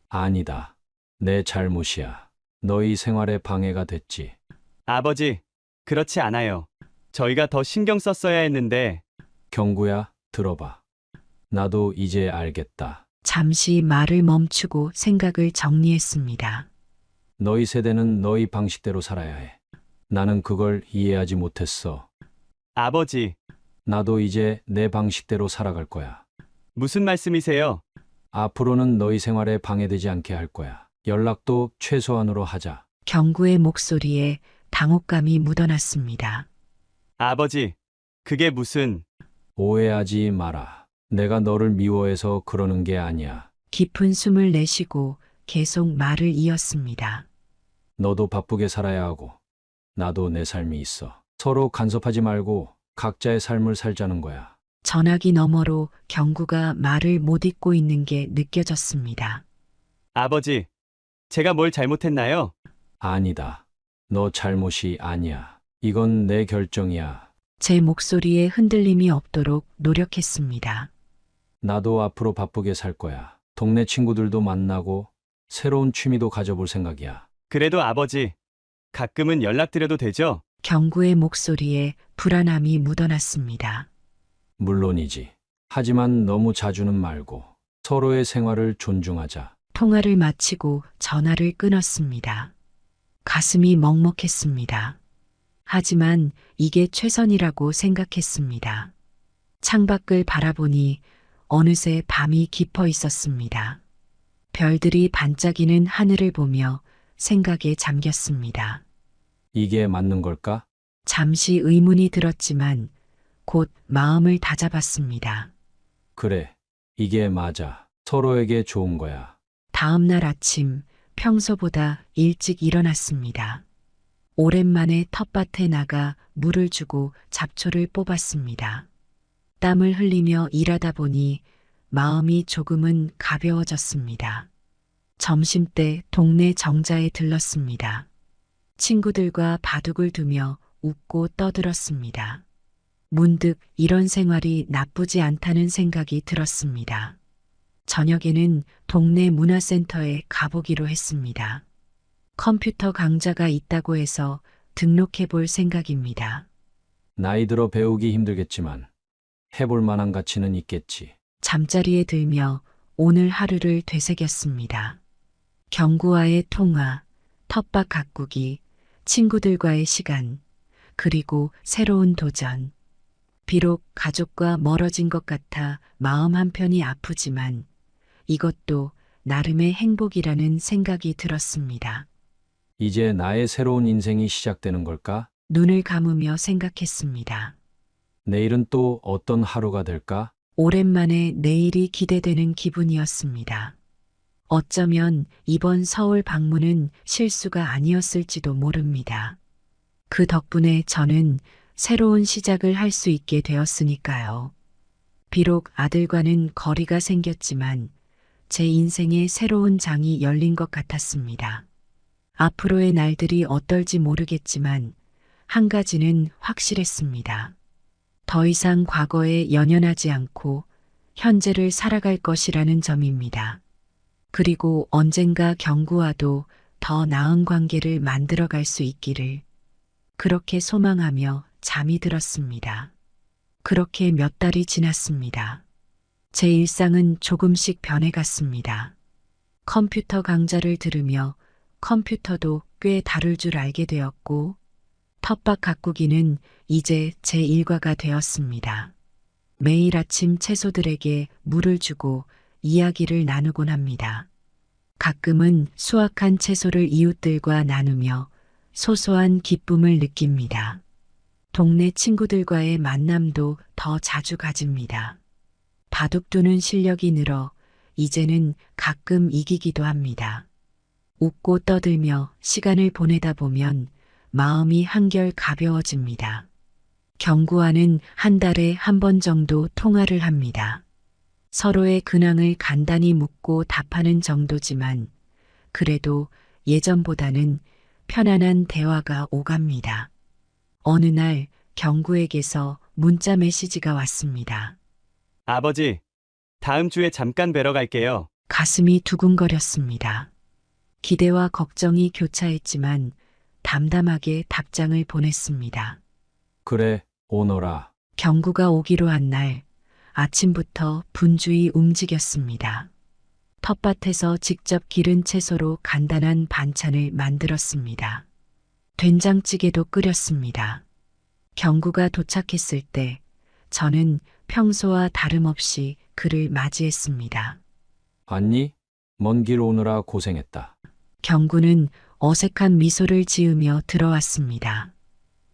아니다. 내 잘못이야. 너희 생활에 방해가 됐지. 아버지, 그렇지 않아요. 저희가 더 신경 썼어야 했는데. 경구야, 들어봐. 나도 이제 알겠다. 잠시 말을 멈추고 생각을 정리했습니다. 너희 세대는 너희 방식대로 살아야 해. 나는 그걸 이해하지 못했어. 아버지. 나도 이제 내 방식대로 살아갈 거야. 무슨 말씀이세요? 앞으로는 너희 생활에 방해되지 않게 할 거야. 연락도 최소한으로 하자. 경구의 목소리에 당혹감이 묻어났습니다. 아버지, 그게 무슨... 오해하지 마라. 내가 너를 미워해서 그러는 게 아니야. 깊은 숨을 내쉬고 계속 말을 이었습니다. 너도 바쁘게 살아야 하고 나도 내 삶이 있어. 서로 간섭하지 말고 각자의 삶을 살자는 거야. 전화기 너머로 경구가 말을 못 잇고 있는 게 느껴졌습니다. 아버지, 제가 뭘 잘못했나요? 아니다. 너 잘못이 아니야. 이건 내 결정이야. 제 목소리에 흔들림이 없도록 노력했습니다. 나도 앞으로 바쁘게 살 거야. 동네 친구들도 만나고 새로운 취미도 가져볼 생각이야. 그래도 아버지, 가끔은 연락드려도 되죠? 경구의 목소리에 불안함이 묻어났습니다. 물론이지. 하지만 너무 자주는 말고 서로의 생활을 존중하자. 통화를 마치고 전화를 끊었습니다. 가슴이 먹먹했습니다. 하지만 이게 최선이라고 생각했습니다. 창밖을 바라보니 어느새 밤이 깊어 있었습니다. 별들이 반짝이는 하늘을 보며 생각에 잠겼습니다. 이게 맞는 걸까? 잠시 의문이 들었지만 곧 마음을 다잡았습니다. 그래. 이게 맞아. 서로에게 좋은 거야. 다음 날 아침 평소보다 일찍 일어났습니다. 오랜만에 텃밭에 나가 물을 주고 잡초를 뽑았습니다. 땀을 흘리며 일하다 보니 마음이 조금은 가벼워졌습니다. 점심때 동네 정자에 들렀습니다. 친구들과 바둑을 두며 웃고 떠들었습니다. 문득 이런 생활이 나쁘지 않다는 생각이 들었습니다. 저녁에는 동네 문화센터에 가보기로 했습니다. 컴퓨터 강좌가 있다고 해서 등록해 볼 생각입니다. 나이 들어 배우기 힘들겠지만 해볼 만한 가치는 있겠지. 잠자리에 들며 오늘 하루를 되새겼습니다. 경구와의 통화, 텃밭 가꾸기, 친구들과의 시간, 그리고 새로운 도전. 비록 가족과 멀어진 것 같아 마음 한편이 아프지만 이것도 나름의 행복이라는 생각이 들었습니다. 이제 나의 새로운 인생이 시작되는 걸까? 눈을 감으며 생각했습니다. 내일은 또 어떤 하루가 될까? 오랜만에 내일이 기대되는 기분이었습니다. 어쩌면 이번 서울 방문은 실수가 아니었을지도 모릅니다. 그 덕분에 저는 새로운 시작을 할 수 있게 되었으니까요. 비록 아들과는 거리가 생겼지만 제 인생의 새로운 장이 열린 것 같았습니다. 앞으로의 날들이 어떨지 모르겠지만 한 가지는 확실했습니다. 더 이상 과거에 연연하지 않고 현재를 살아갈 것이라는 점입니다. 그리고 언젠가 경구와도 더 나은 관계를 만들어갈 수 있기를 그렇게 소망하며 잠이 들었습니다. 그렇게 몇 달이 지났습니다. 제 일상은 조금씩 변해갔습니다. 컴퓨터 강좌를 들으며 컴퓨터도 꽤 다룰 줄 알게 되었고 텃밭 가꾸기는 이제 제 일과가 되었습니다. 매일 아침 채소들에게 물을 주고 이야기를 나누곤 합니다. 가끔은 수확한 채소를 이웃들과 나누며 소소한 기쁨을 느낍니다. 동네 친구들과의 만남도 더 자주 가집니다. 바둑 두는 실력이 늘어 이제는 가끔 이기기도 합니다. 웃고 떠들며 시간을 보내다 보면 마음이 한결 가벼워집니다. 경구와는 한 달에 한 번 정도 통화를 합니다. 서로의 근황을 간단히 묻고 답하는 정도지만 그래도 예전보다는 편안한 대화가 오갑니다. 어느 날 경구에게서 문자 메시지가 왔습니다. 아버지, 다음 주에 잠깐 뵈러 갈게요. 가슴이 두근거렸습니다. 기대와 걱정이 교차했지만 담담하게 답장을 보냈습니다. 그래, 오너라. 경구가 오기로 한 날 아침부터 분주히 움직였습니다. 텃밭에서 직접 기른 채소로 간단한 반찬을 만들었습니다. 된장찌개도 끓였습니다. 경구가 도착했을 때 저는 평소와 다름없이 그를 맞이했습니다. 왔니? 먼 길 오느라 고생했다. 경구는 어색한 미소를 지으며 들어왔습니다.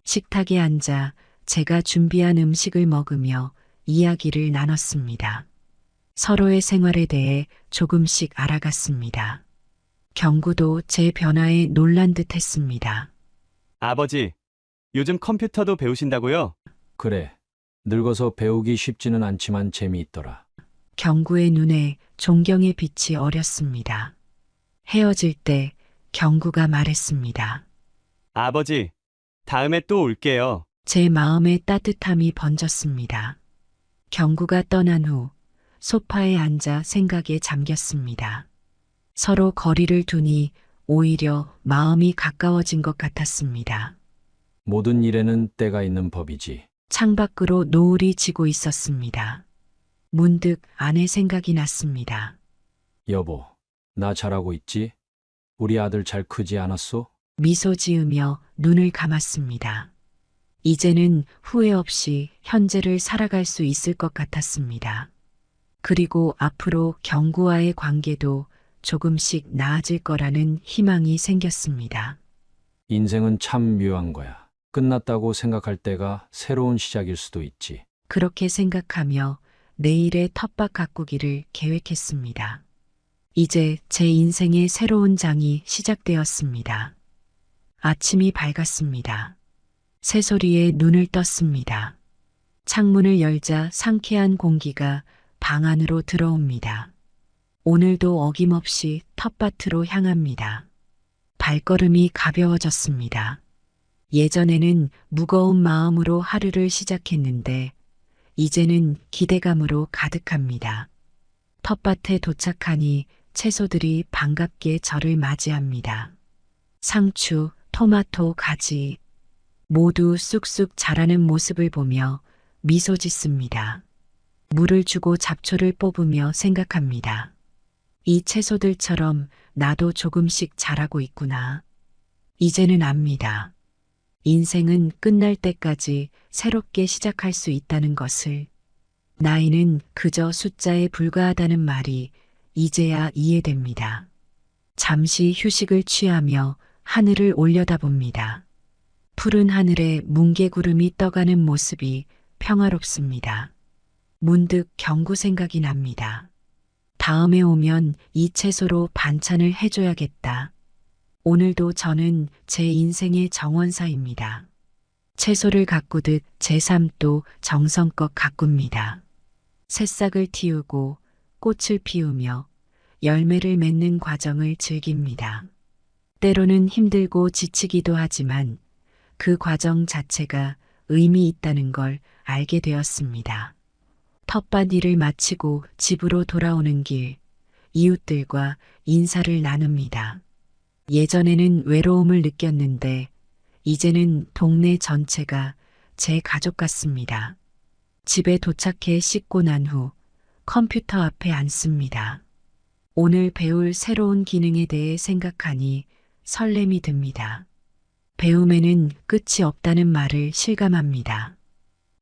식탁에 앉아 제가 준비한 음식을 먹으며 이야기를 나눴습니다. 서로의 생활에 대해 조금씩 알아갔습니다. 경구도 제 변화에 놀란 듯 했습니다. 아버지, 요즘 컴퓨터도 배우신다고요? 그래, 늙어서 배우기 쉽지는 않지만 재미있더라. 경구의 눈에 존경의 빛이 어렸습니다. 헤어질 때 경구가 말했습니다. 아버지, 다음에 또 올게요. 제 마음에 따뜻함이 번졌습니다. 경구가 떠난 후 소파에 앉아 생각에 잠겼습니다. 서로 거리를 두니 오히려 마음이 가까워진 것 같았습니다. 모든 일에는 때가 있는 법이지. 창밖으로 노을이 지고 있었습니다. 문득 아내 생각이 났습니다. 여보, 나 잘하고 있지? 우리 아들 잘 크지 않았소? 미소 지으며 눈을 감았습니다. 이제는 후회 없이 현재를 살아갈 수 있을 것 같았습니다. 그리고 앞으로 경구와의 관계도 조금씩 나아질 거라는 희망이 생겼습니다. 인생은 참 묘한 거야. 끝났다고 생각할 때가 새로운 시작일 수도 있지. 그렇게 생각하며 내일의 텃밭 가꾸기를 계획했습니다. 이제 제 인생의 새로운 장이 시작되었습니다. 아침이 밝았습니다. 새소리에 눈을 떴습니다. 창문을 열자 상쾌한 공기가 방 안으로 들어옵니다. 오늘도 어김없이 텃밭으로 향합니다. 발걸음이 가벼워졌습니다. 예전에는 무거운 마음으로 하루를 시작했는데 이제는 기대감으로 가득합니다. 텃밭에 도착하니 채소들이 반갑게 저를 맞이합니다. 상추, 토마토, 가지 모두 쑥쑥 자라는 모습을 보며 미소 짓습니다. 물을 주고 잡초를 뽑으며 생각합니다. 이 채소들처럼 나도 조금씩 자라고 있구나. 이제는 압니다. 인생은 끝날 때까지 새롭게 시작할 수 있다는 것을. 나이는 그저 숫자에 불과하다는 말이 이제야 이해됩니다. 잠시 휴식을 취하며 하늘을 올려다봅니다. 푸른 하늘에 뭉게구름이 떠가는 모습이 평화롭습니다. 문득 경구 생각이 납니다. 다음에 오면 이 채소로 반찬을 해줘야겠다. 오늘도 저는 제 인생의 정원사입니다. 채소를 가꾸듯 제 삶도 정성껏 가꿉니다. 새싹을 틔우고 꽃을 피우며 열매를 맺는 과정을 즐깁니다. 때로는 힘들고 지치기도 하지만 그 과정 자체가 의미 있다는 걸 알게 되었습니다. 텃밭 일을 마치고 집으로 돌아오는 길, 이웃들과 인사를 나눕니다. 예전에는 외로움을 느꼈는데 이제는 동네 전체가 제 가족 같습니다. 집에 도착해 씻고 난 후 컴퓨터 앞에 앉습니다. 오늘 배울 새로운 기능에 대해 생각하니 설렘이 듭니다. 배움에는 끝이 없다는 말을 실감합니다.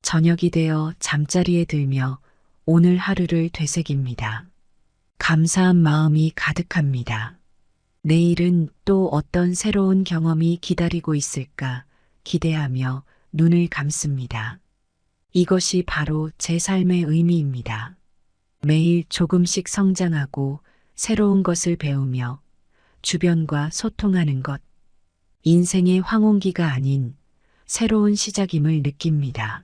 저녁이 되어 잠자리에 들며 오늘 하루를 되새깁니다. 감사한 마음이 가득합니다. 내일은 또 어떤 새로운 경험이 기다리고 있을까 기대하며 눈을 감습니다. 이것이 바로 제 삶의 의미입니다. 매일 조금씩 성장하고 새로운 것을 배우며 주변과 소통하는 것. 인생의 황혼기가 아닌 새로운 시작임을 느낍니다.